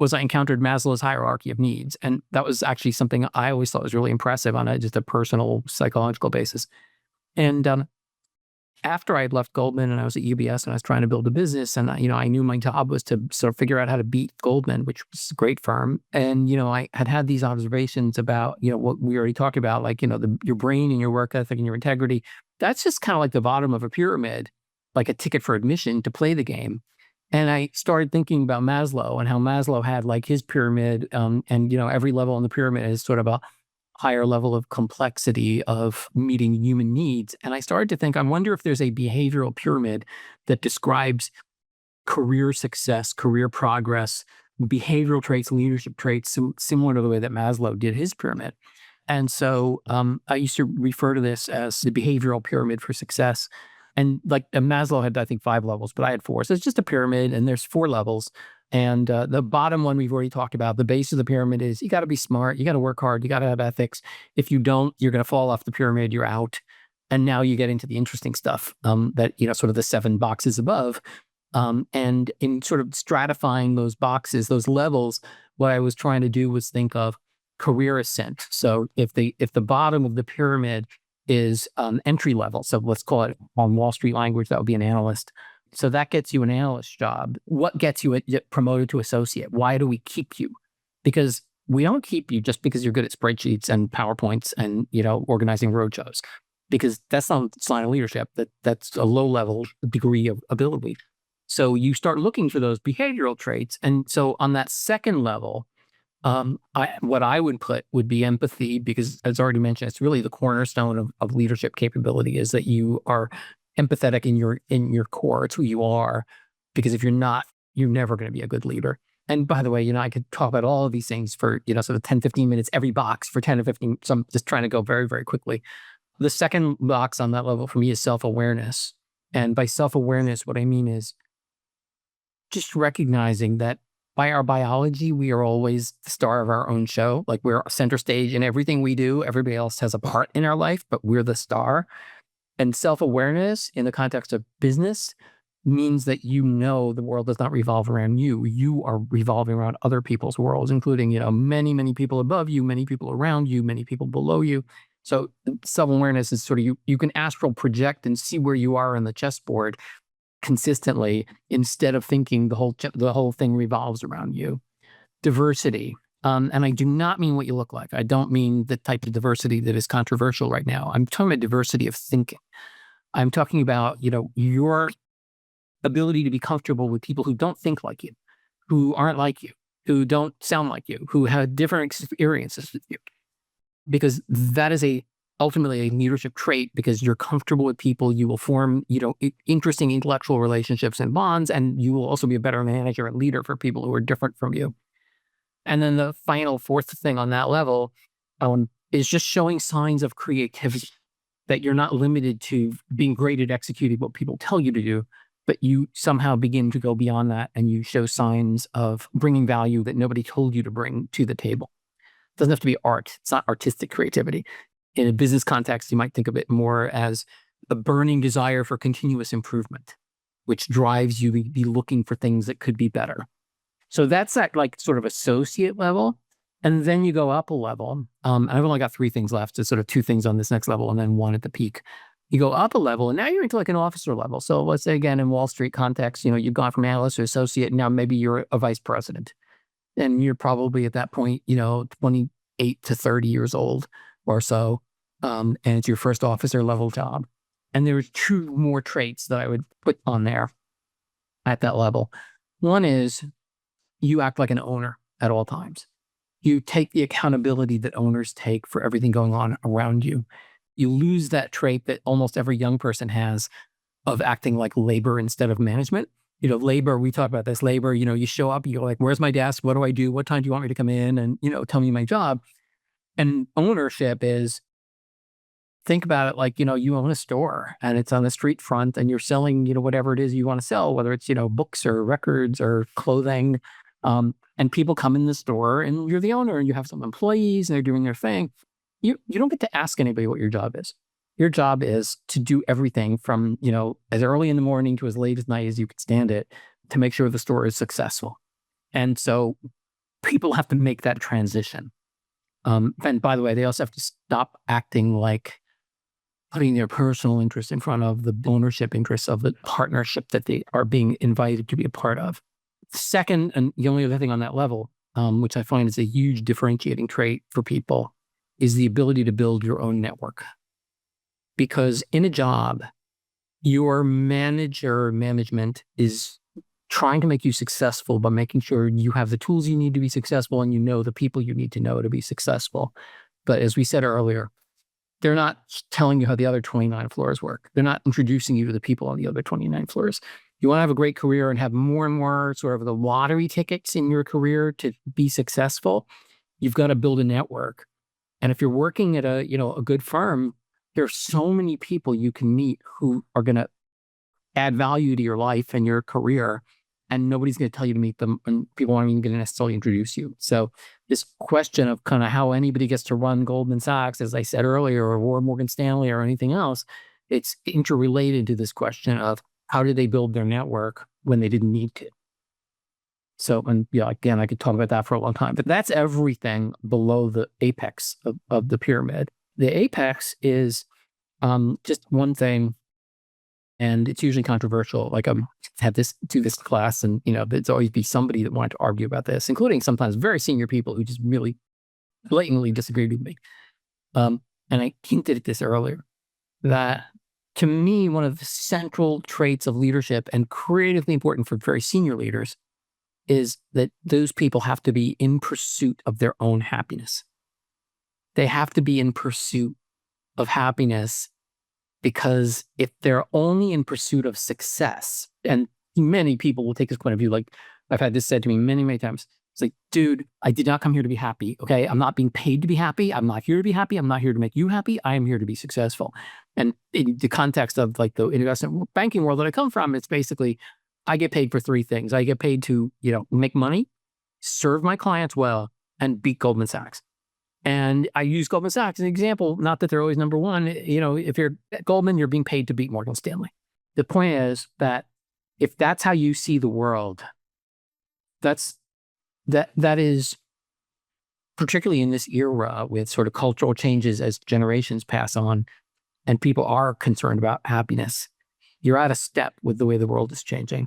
was I encountered Maslow's hierarchy of needs. And that was actually something I always thought was really impressive on just a personal psychological basis. And after I had left Goldman and I was at UBS and I was trying to build a business, and I knew my job was to sort of figure out how to beat Goldman, which was a great firm. And I had these observations about what we already talked about, like your brain and your work ethic and your integrity. That's just kind of like the bottom of a pyramid, like a ticket for admission to play the game. And I started thinking about Maslow and how Maslow had like his pyramid, and every level on the pyramid is sort of a higher level of complexity of meeting human needs. And I started to think, I wonder if there's a behavioral pyramid that describes career success, career progress, behavioral traits, leadership traits, similar to the way that Maslow did his pyramid. And so I used to refer to this as the behavioral pyramid for success. And like Maslow had, I think, 5 levels, but I had 4. So it's just a pyramid and there's 4 levels. And the bottom one we've already talked about. The base of the pyramid is you got to be smart, you got to work hard, you got to have ethics. If you don't, you're going to fall off the pyramid, you're out. And now you get into the interesting stuff that, sort of the 7 boxes above. And in sort of stratifying those boxes, those levels, what I was trying to do was think of career ascent. So if the bottom of the pyramid is entry level, so let's call it on Wall Street language, that would be an analyst. So that gets you an analyst job. What gets you promoted to associate? Why do we keep you? Because we don't keep you just because you're good at spreadsheets and PowerPoints and organizing roadshows, because that's not a sign of leadership. That's a low level degree of ability. So you start looking for those behavioral traits. And so on that second level, what I would put would be empathy, because as already mentioned, it's really the cornerstone of leadership capability, is that you are empathetic in your core. It's who you are, because if you're not, you're never going to be a good leader. And by the way, I could talk about all of these things for, sort of 10, 15 minutes, every box for 10 to 15. So I'm just trying to go very, very quickly. The second box on that level for me is self-awareness. And by self-awareness, what I mean is just recognizing that by our biology, we are always the star of our own show. Like we're center stage in everything we do. Everybody else has a part in our life, but we're the star. And self-awareness in the context of business means that the world does not revolve around you. You are revolving around other people's worlds, including, many, many people above you, many people around you, many people below you. So self-awareness is sort of you can astral project and see where you are in the chessboard consistently instead of thinking the whole thing revolves around you. Diversity. And I do not mean what you look like. I don't mean the type of diversity that is controversial right now. I'm talking about diversity of thinking. I'm talking about, your ability to be comfortable with people who don't think like you, who aren't like you, who don't sound like you, who have different experiences with you. Because that is ultimately a leadership trait, because you're comfortable with people, you will form, interesting intellectual relationships and bonds, and you will also be a better manager and leader for people who are different from you. And then the final fourth thing on that level is just showing signs of creativity, that you're not limited to being great at executing what people tell you to do, but you somehow begin to go beyond that and you show signs of bringing value that nobody told you to bring to the table. It doesn't have to be art. It's not artistic creativity. In a business context, you might think of it more as a burning desire for continuous improvement, which drives you to be looking for things that could be better. So that's at like sort of associate level. And then you go up a level. And I've only got 3 things left. There's sort of 2 things on this next level and then 1 at the peak. You go up a level and now you're into like an officer level. So let's say again, in Wall Street context, you've gone from analyst to associate. And now maybe you're a vice president. And you're probably at that point, 28 to 30 years old or so. And it's your first officer level job. And there's 2 more traits that I would put on there at that level. One is you act like an owner at all times. You take the accountability that owners take for everything going on around you. You lose that trait that almost every young person has of acting like labor instead of management. Labor, we talk about this, labor, you show up, you're like, where's my desk? What do I do? What time do you want me to come in? And, tell me my job. And ownership is, think about it like, you own a store and it's on the street front and you're selling, whatever it is you want to sell, whether it's, books or records or clothing. And people come in the store and you're the owner and you have some employees and they're doing their thing. You don't get to ask anybody what your job is. Your job is to do everything from, as early in the morning to as late at night as you could stand it to make sure the store is successful. And so people have to make that transition. And by the way, they also have to stop acting like putting their personal interest in front of the ownership interests of the partnership that they are being invited to be a part of. Second, and the only other thing on that level, which I find is a huge differentiating trait for people, is the ability to build your own network. Because in a job, your management is trying to make you successful by making sure you have the tools you need to be successful and the people you need to know to be successful. But as we said earlier, they're not telling you how the other 29 floors work. They're not introducing you to the people on the other 29 floors. You want to have a great career and have more and more sort of the lottery tickets in your career to be successful, you've got to build a network. And if you're working at a good firm, there's so many people you can meet who are going to add value to your life and your career, and nobody's going to tell you to meet them, and people aren't even going to necessarily introduce you. So this question of kind of how anybody gets to run Goldman Sachs, as I said earlier, or Morgan Stanley or anything else, it's interrelated to this question of how did they build their network when they didn't need to? So, and again, I could talk about that for a long time, but that's everything below the apex of the pyramid. The apex is just one thing, and it's usually controversial. Like I would have do this class, and there'd always be somebody that wanted to argue about this, including sometimes very senior people who just really blatantly disagreed with me. And I hinted at this earlier, that to me, one of the central traits of leadership and creatively important for very senior leaders is that those people have to be in pursuit of their own happiness. They have to be in pursuit of happiness, because if they're only in pursuit of success, and many people will take this point of view, like I've had this said to me many, many times. It's like, dude, I did not come here to be happy. Okay. I'm not being paid to be happy. I'm not here to be happy. I'm not here to make you happy. I am here to be successful. And in the context of like the investment banking world that I come from, it's basically, I get paid for 3 things. I get paid to, make money. serve my clients well, and beat Goldman Sachs. And I use Goldman Sachs as an example, not that they're always number one. If you're at Goldman, you're being paid to beat Morgan Stanley. The point is that if that's how you see the world, that is particularly in this era with sort of cultural changes as generations pass on and people are concerned about happiness, you're out of step with the way the world is changing.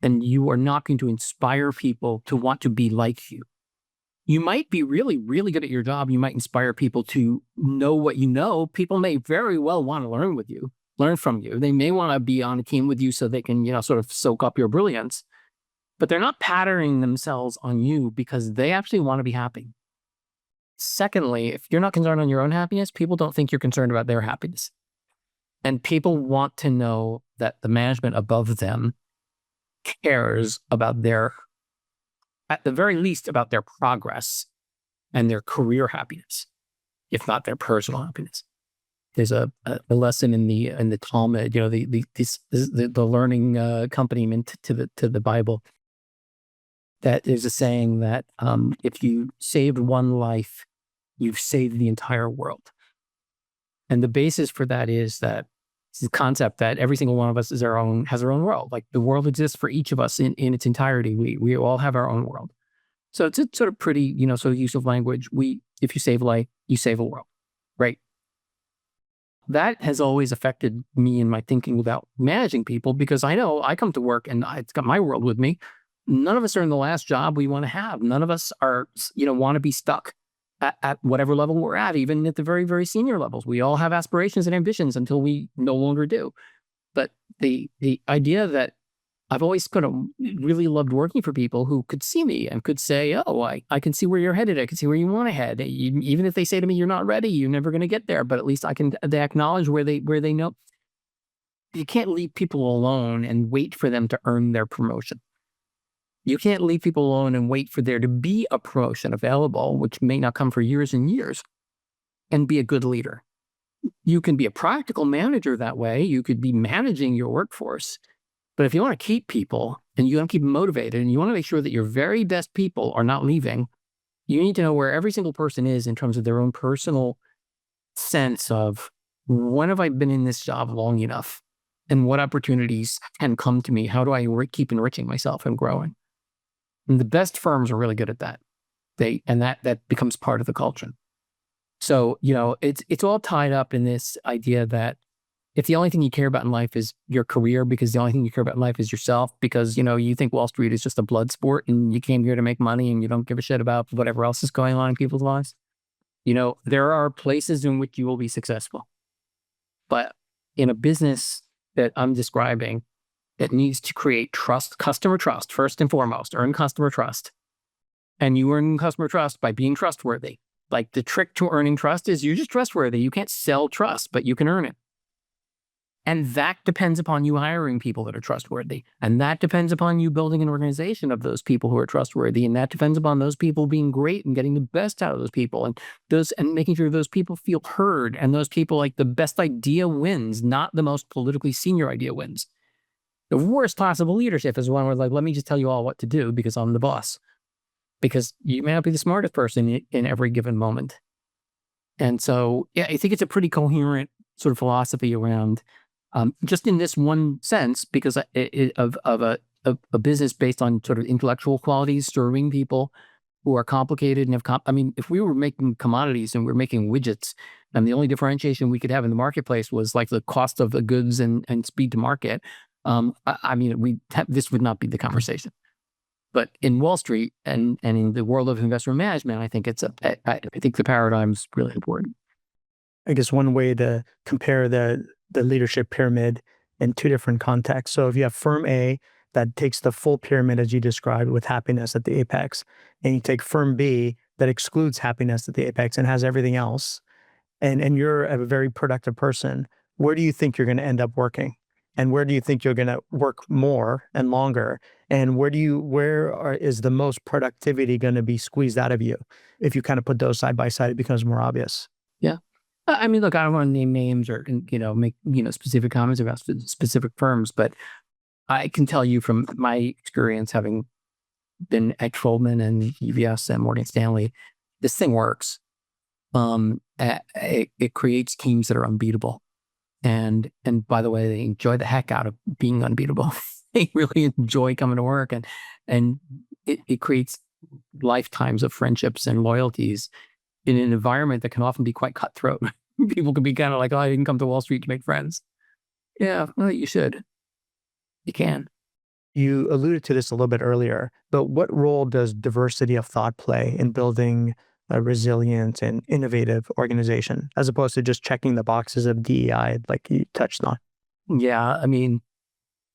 And you are not going to inspire people to want to be like you. You might be really, really good at your job. You might inspire people to know what you know. People may very well want to learn from you. They may want to be on a team with you so they can, sort of soak up your brilliance. But they're not patterning themselves on you because they actually want to be happy. Secondly, if you're not concerned on your own happiness, people don't think you're concerned about their happiness. And people want to know that the management above them cares about at the very least, about their progress and their career happiness, if not their personal happiness. There's a lesson in the Talmud, the learning accompaniment to the Bible. That there's a saying that if you saved one life, you've saved the entire world. And the basis for that is that it's the concept that every single one of us has our own world. Like the world exists for each of us in its entirety. We all have our own world. So it's a sort of pretty, sort of use of language. If you save life, you save a world, right? That has always affected me in my thinking about managing people because I know I come to work and it's got my world with me. None of us are in the last job we want to have. None of us are, want to be stuck at whatever level we're at, even at the very, very senior levels. We all have aspirations and ambitions until we no longer do. But the idea that I've always kind of really loved working for people who could see me and could say, oh, I can see where you're headed. I can see where you want to head. Even if they say to me, you're not ready, you're never going to get there. But at least they acknowledge where they know. You can't leave people alone and wait for them to earn their promotion. You can't leave people alone and wait for there to be a promotion available, which may not come for years and years, and be a good leader. You can be a practical manager that way. You could be managing your workforce. But if you want to keep people and you want to keep them motivated and you want to make sure that your very best people are not leaving, you need to know where every single person is in terms of their own personal sense of when have I been in this job long enough and what opportunities can come to me? How do I keep enriching myself and growing? And the best firms are really good at that. That becomes part of the culture. So, it's all tied up in this idea that if the only thing you care about in life is your career, because the only thing you care about in life is yourself, because, you think Wall Street is just a blood sport and you came here to make money and you don't give a shit about whatever else is going on in people's lives. There are places in which you will be successful. But in a business that I'm describing, it needs to create trust, customer trust, first and foremost, earn customer trust. And you earn customer trust by being trustworthy. Like the trick to earning trust is you're just trustworthy. You can't sell trust, but you can earn it. And that depends upon you hiring people that are trustworthy. And that depends upon you building an organization of those people who are trustworthy. And that depends upon those people being great and getting the best out of those people and making sure those people feel heard. And those people, like the best idea wins, not the most politically senior idea wins. The worst possible leadership is one where let me just tell you all what to do because I'm the boss. Because you may not be the smartest person in every given moment. And so, yeah, I think it's a pretty coherent sort of philosophy around just in this one sense, because of a business based on sort of intellectual qualities, serving people who are complicated and if we were making commodities and we were making widgets, and the only differentiation we could have in the marketplace was like the cost of the goods and speed to market, this would not be the conversation. But in Wall Street and in the world of investment management, I think I think the paradigm's really important. I guess one way to compare the leadership pyramid in two different contexts. So if you have firm A that takes the full pyramid as you described with happiness at the apex, and you take firm B that excludes happiness at the apex and has everything else, and you're a very productive person, where do you think you're going to end up working? And where do you think you're going to work more and longer? And is the most productivity going to be squeezed out of you? If you kind of put those side by side, it becomes more obvious. Yeah. Look, I don't want to name names or, make, specific comments about specific firms, but I can tell you from my experience having been at Goldman and UBS and Morgan Stanley. This thing works. It creates teams that are unbeatable. And by the way, they enjoy the heck out of being unbeatable. They really enjoy coming to work, and it creates lifetimes of friendships and loyalties in an environment that can often be quite cutthroat. People can be kind of like, oh, I didn't come to Wall Street to make friends. Yeah, well, you should. You can. You alluded to this a little bit earlier, but what role does diversity of thought play in building a resilient and innovative organization, as opposed to just checking the boxes of DEI like you touched on? Yeah, I mean,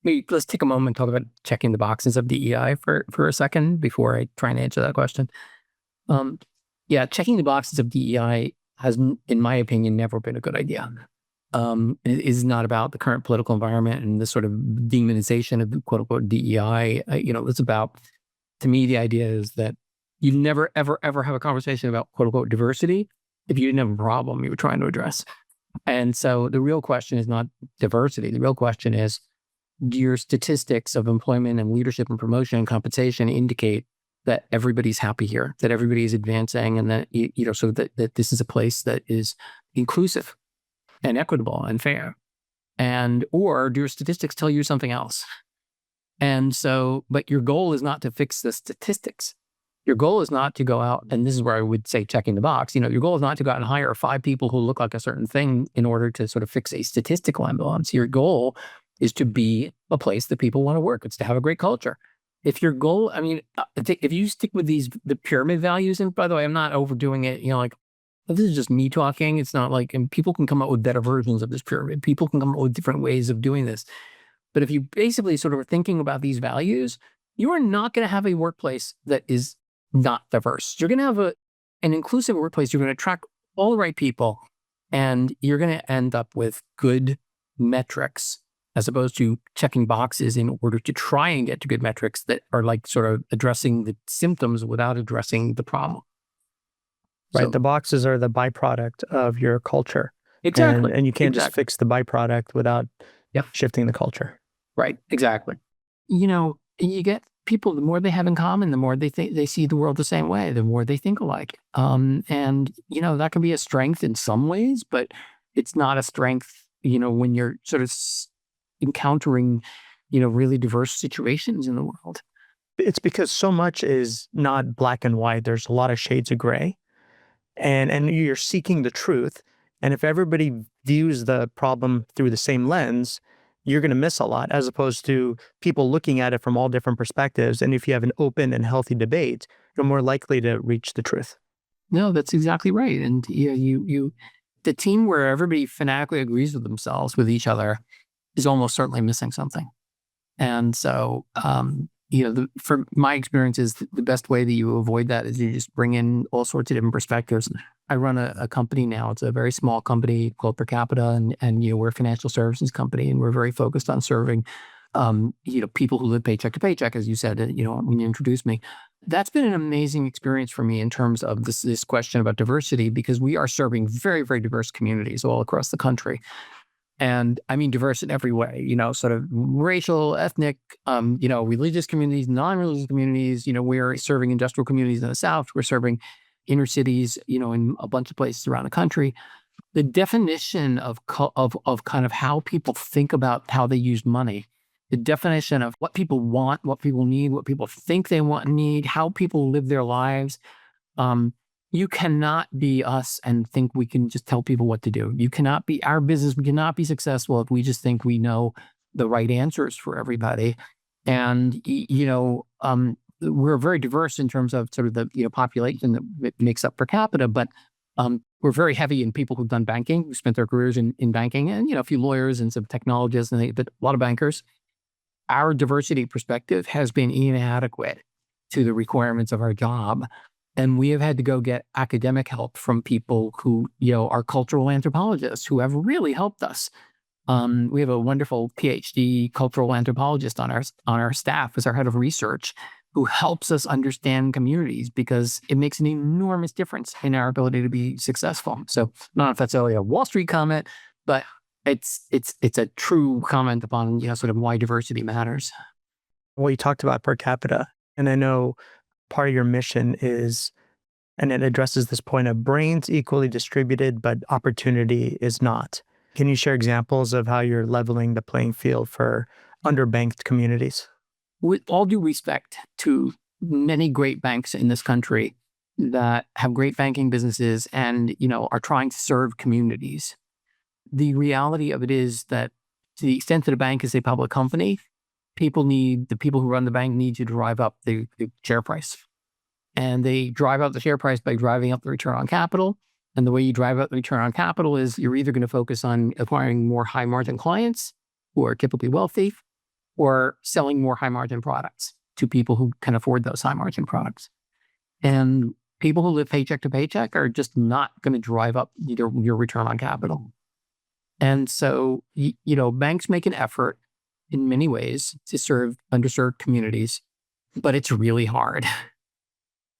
maybe let's take a moment and talk about checking the boxes of DEI for a second before I try and answer that question. Yeah, checking the boxes of DEI has, in my opinion, never been a good idea. It is not about the current political environment and the sort of demonization of quote unquote DEI. It's about, to me, the idea is that you never, ever, ever have a conversation about quote unquote diversity if you didn't have a problem you were trying to address. And so the real question is not diversity. The real question is, do your statistics of employment and leadership and promotion and compensation indicate that everybody's happy here, that everybody is advancing, and that, so that this is a place that is inclusive and equitable and fair? Or do your statistics tell you something else? And so, but your goal is not to fix the statistics. Your goal is not to go out, and this is where I would say checking the box, your goal is not to go out and hire 5 people who look like a certain thing in order to sort of fix a statistical imbalance. Your goal is to be a place that people want to work. It's to have a great culture. If your goal, if you stick with the pyramid values, and by the way, I'm not overdoing it, this is just me talking. It's not like, and people can come up with better versions of this pyramid. People can come up with different ways of doing this. But if you basically sort of are thinking about these values, you are not going to have a workplace that is not diverse. You're going to have an inclusive workplace. You're going to attract all the right people, and you're going to end up with good metrics, as opposed to checking boxes in order to try and get to good metrics that are like sort of addressing the symptoms without addressing the problem. Right. So, the boxes are the byproduct of your culture. exactly. And you can't just fix the byproduct without shifting the culture. Right. Exactly. You get people, the more they have in common, the more they think they see the world the same way, the more they think alike. And that can be a strength in some ways, but it's not a strength, when you're sort of encountering, really diverse situations in the world. It's because so much is not black and white. There's a lot of shades of gray, and you're seeking the truth. And if everybody views the problem through the same lens, you're going to miss a lot, as opposed to people looking at it from all different perspectives. And if you have an open and healthy debate, you're more likely to reach the truth. No, that's exactly right. And the team where everybody fanatically agrees with themselves, with each other, is almost certainly missing something. And so, from my experiences, the best way that you avoid that is you just bring in all sorts of different perspectives. I run a company now. It's a very small company called Percapita, and we're a financial services company, and we're very focused on serving, people who live paycheck to paycheck, as you said, when you introduced me. That's been an amazing experience for me in terms of this question about diversity, because we are serving very, very diverse communities all across the country. And I mean diverse in every way, sort of racial, ethnic, religious communities, non-religious communities. We're serving industrial communities in the South. We're serving inner cities, in a bunch of places around the country. The definition of kind of how people think about how they use money, the definition of what people want, what people need, what people think they want and need, how people live their lives. You cannot be us and think we can just tell people what to do. You cannot be our business. We cannot be successful if we just think we know the right answers for everybody. And, we're very diverse in terms of sort of the population that makes up per capita, but we're very heavy in people who've done banking, who spent their careers in banking, and, a few lawyers and some technologists, but a lot of bankers. Our diversity perspective has been inadequate to the requirements of our job. And we have had to go get academic help from people who, are cultural anthropologists who have really helped us. We have a wonderful PhD cultural anthropologist on our staff as our head of research, who helps us understand communities, because it makes an enormous difference in our ability to be successful. So, I don't know if that's only a Wall Street comment, but it's a true comment upon sort of why diversity matters. Well, you talked about per capita, And I know part of your mission is, and it addresses this point of brains equally distributed, but opportunity is not. Can you share examples of how you're leveling the playing field for underbanked communities? With all due respect to many great banks in this country that have great banking businesses and, are trying to serve communities, the reality of it is that to the extent that a bank is a public company, the people who run the bank need to drive up the share price. And they drive up the share price by driving up the return on capital. And the way you drive up the return on capital is you're either going to focus on acquiring more high margin clients who are typically wealthy, or selling more high margin products to people who can afford those high margin products. And people who live paycheck to paycheck are just not going to drive up your return on capital. And so, banks make an effort in many ways to serve underserved communities, but it's really hard.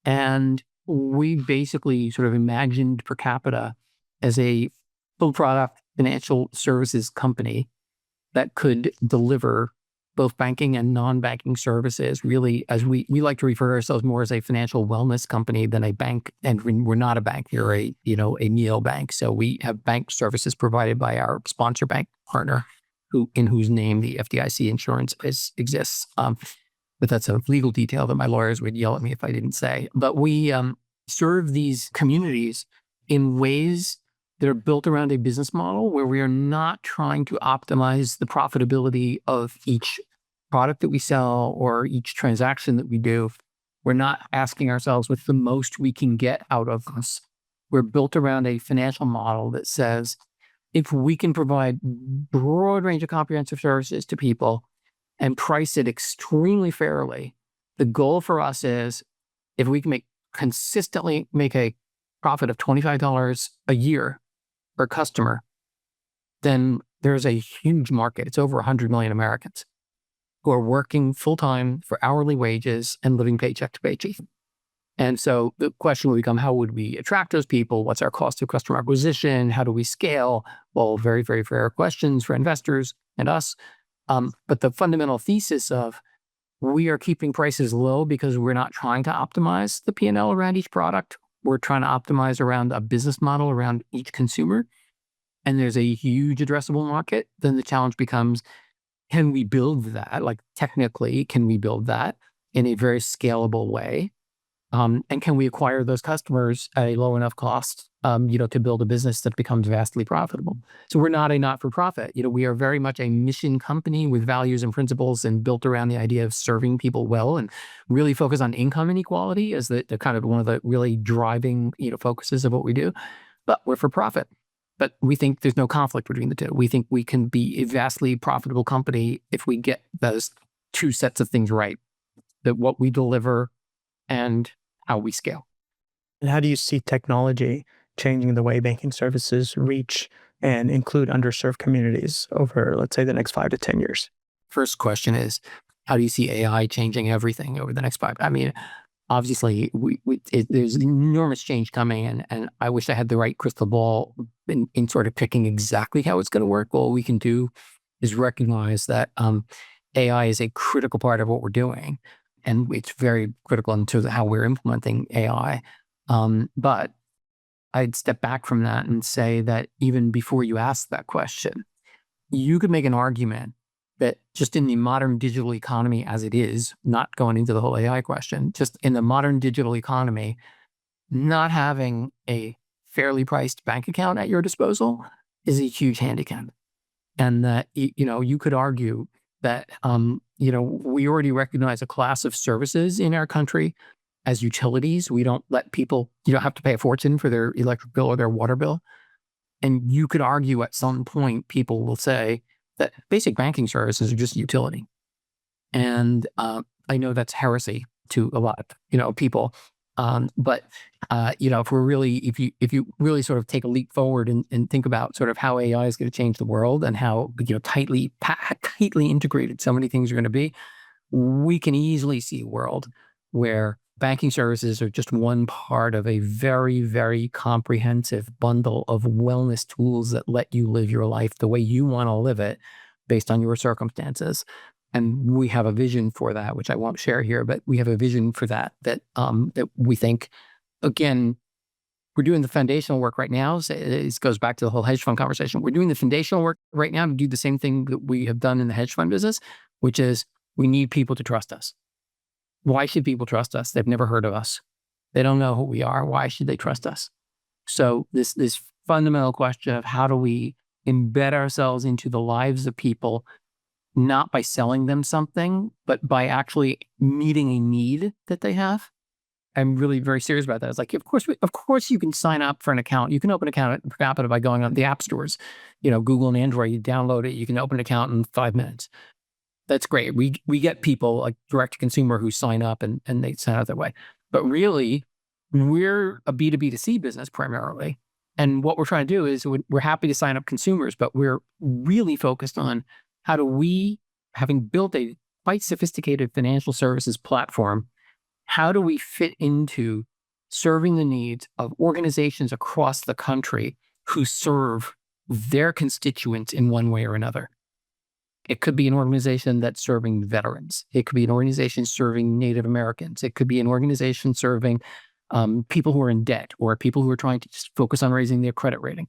And we basically sort of imagined Percapita as a full product financial services company that could deliver both banking and non-banking services, really, as we like to refer to ourselves more as a financial wellness company than a bank. And we're not a bank, we're a neobank. So we have bank services provided by our sponsor bank partner, in whose name the FDIC insurance exists. But that's a legal detail that my lawyers would yell at me if I didn't say. But we serve these communities in ways that are built around a business model where we are not trying to optimize the profitability of each product that we sell or each transaction that we do. We're not asking ourselves what's the most we can get out of this. We're built around a financial model that says, if we can provide broad range of comprehensive services to people and price it extremely fairly, the goal for us is, if we can consistently make a profit of $25 a year per customer, then there's a huge market. It's over 100 million Americans who are working full-time for hourly wages and living paycheck to paycheck. And so the question will become, how would we attract those people? What's our cost of customer acquisition? How do we scale? Well, very, very fair questions for investors and us. But the fundamental thesis of, we are keeping prices low because we're not trying to optimize the P&L around each product. We're trying to optimize around a business model around each consumer. And there's a huge addressable market. Then the challenge becomes, can we build that? Like, technically, can we build that in a very scalable way? And can we acquire those customers at a low enough cost, to build a business that becomes vastly profitable? So we're not a not-for-profit. We are very much a mission company with values and principles and built around the idea of serving people well, and really focus on income inequality as the kind of one of the really driving, focuses of what we do. But we're for profit. But we think there's no conflict between the two. We think we can be a vastly profitable company if we get those two sets of things right, that what we deliver and how we scale. And how do you see technology changing the way banking services reach and include underserved communities over, let's say, the next 5 to 10 years? First question is, how do you see AI changing everything over the next 5? I mean, obviously, there's enormous change coming, and I wish I had the right crystal ball in sort of picking exactly how it's going to work. All we can do is recognize that AI is a critical part of what we're doing, and it's very critical in terms of how we're implementing AI. But I'd step back from that and say that even before you ask that question, you could make an argument that just in the modern digital economy as it is, not going into the whole AI question, just in the modern digital economy, not having a fairly priced bank account at your disposal is a huge handicap. And that, you could argue that, we already recognize a class of services in our country as utilities. We don't let people, have to pay a fortune for their electric bill or their water bill. And you could argue at some point, people will say that basic banking services are just utility. And I know that's heresy to a lot of, people. But if you really sort of take a leap forward and think about sort of how AI is going to change the world and how, tightly integrated so many things are going to be, we can easily see a world where banking services are just one part of a very, very comprehensive bundle of wellness tools that let you live your life the way you want to live it based on your circumstances. And we have a vision for that, which I won't share here, but we have a vision for that that we think, again, we're doing the foundational work right now. So it goes back to the whole hedge fund conversation. We're doing the foundational work right now to do the same thing that we have done in the hedge fund business, which is we need people to trust us. Why should people trust us? They've never heard of us. They don't know who we are. Why should they trust us? So this fundamental question of how do we embed ourselves into the lives of people, not by selling them something, but by actually meeting a need that they have. I'm really very serious about that. It's like, of course you can sign up for an account. You can open an account at Percapita by going on the app stores, Google and Android, you download it, you can open an account in 5 minutes. That's great. We get people like direct to consumer who sign up and they sign up that way. But really, we're a B2B2C business primarily. And what we're trying to do is we're happy to sign up consumers, but we're really focused on how do we, having built a quite sophisticated financial services platform, how do we fit into serving the needs of organizations across the country who serve their constituents in one way or another? It could be an organization that's serving veterans. It could be an organization serving Native Americans. It could be an organization serving people who are in debt or people who are trying to just focus on raising their credit rating.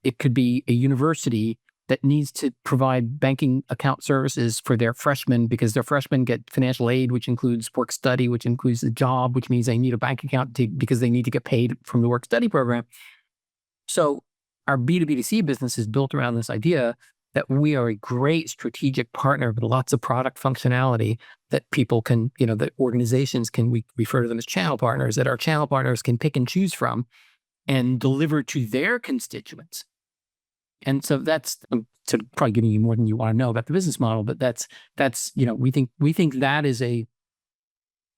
It could be a university that needs to provide banking account services for their freshmen because their freshmen get financial aid, which includes work study, which includes the job, which means they need a bank account because they need to get paid from the work study program. So our B2B2C business is built around this idea that we are a great strategic partner with lots of product functionality that people can, that organizations can, we refer to them as channel partners, that our channel partners can pick and choose from and deliver to their constituents. And so that's sort of probably giving you more than you want to know about the business model, but that's we think that is a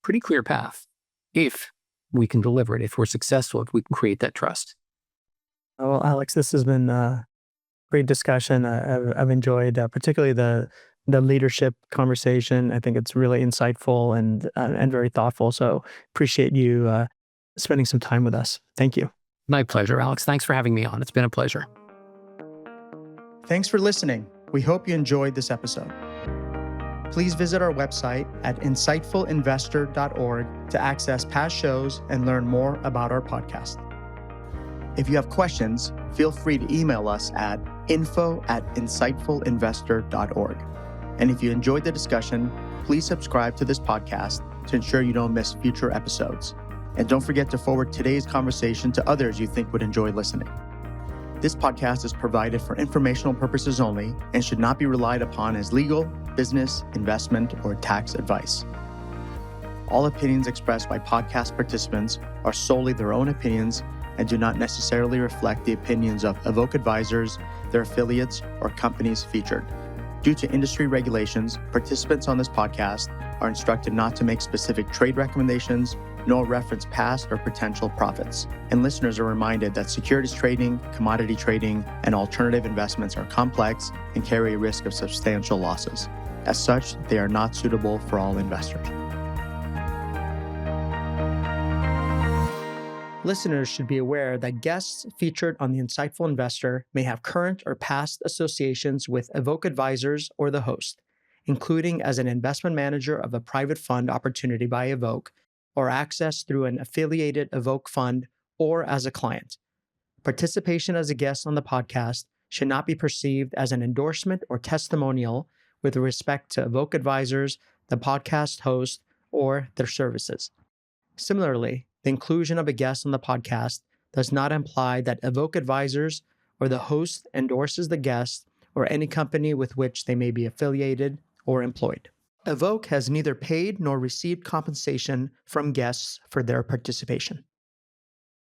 pretty clear path if we can deliver it, if we're successful, if we can create that trust. Well, Alex, this has been a great discussion. I've enjoyed particularly the leadership conversation. I think it's really insightful and very thoughtful. So appreciate you spending some time with us. Thank you. My pleasure, Alex. Thanks for having me on. It's been a pleasure. Thanks for listening. We hope you enjoyed this episode. Please visit our website at insightfulinvestor.org to access past shows and learn more about our podcast. If you have questions, feel free to email us at info@insightfulinvestor.org. And if you enjoyed the discussion, please subscribe to this podcast to ensure you don't miss future episodes. And don't forget to forward today's conversation to others you think would enjoy listening. This podcast is provided for informational purposes only and should not be relied upon as legal, business, investment, or tax advice. All opinions expressed by podcast participants are solely their own opinions and do not necessarily reflect the opinions of Evoke advisors, their affiliates, or companies featured. Due to industry regulations, participants on this podcast are instructed not to make specific trade recommendations, nor reference past or potential profits. And listeners are reminded that securities trading, commodity trading, and alternative investments are complex and carry a risk of substantial losses. As such, they are not suitable for all investors. Listeners should be aware that guests featured on The Insightful Investor may have current or past associations with Evoke advisors or the host, including as an investment manager of a private fund opportunity by Evoke, or access through an affiliated Evoke fund, or as a client. Participation as a guest on the podcast should not be perceived as an endorsement or testimonial with respect to Evoke advisors, the podcast host, or their services. Similarly, the inclusion of a guest on the podcast does not imply that Evoke advisors or the host endorses the guest or any company with which they may be affiliated or employed. Evoke has neither paid nor received compensation from guests for their participation.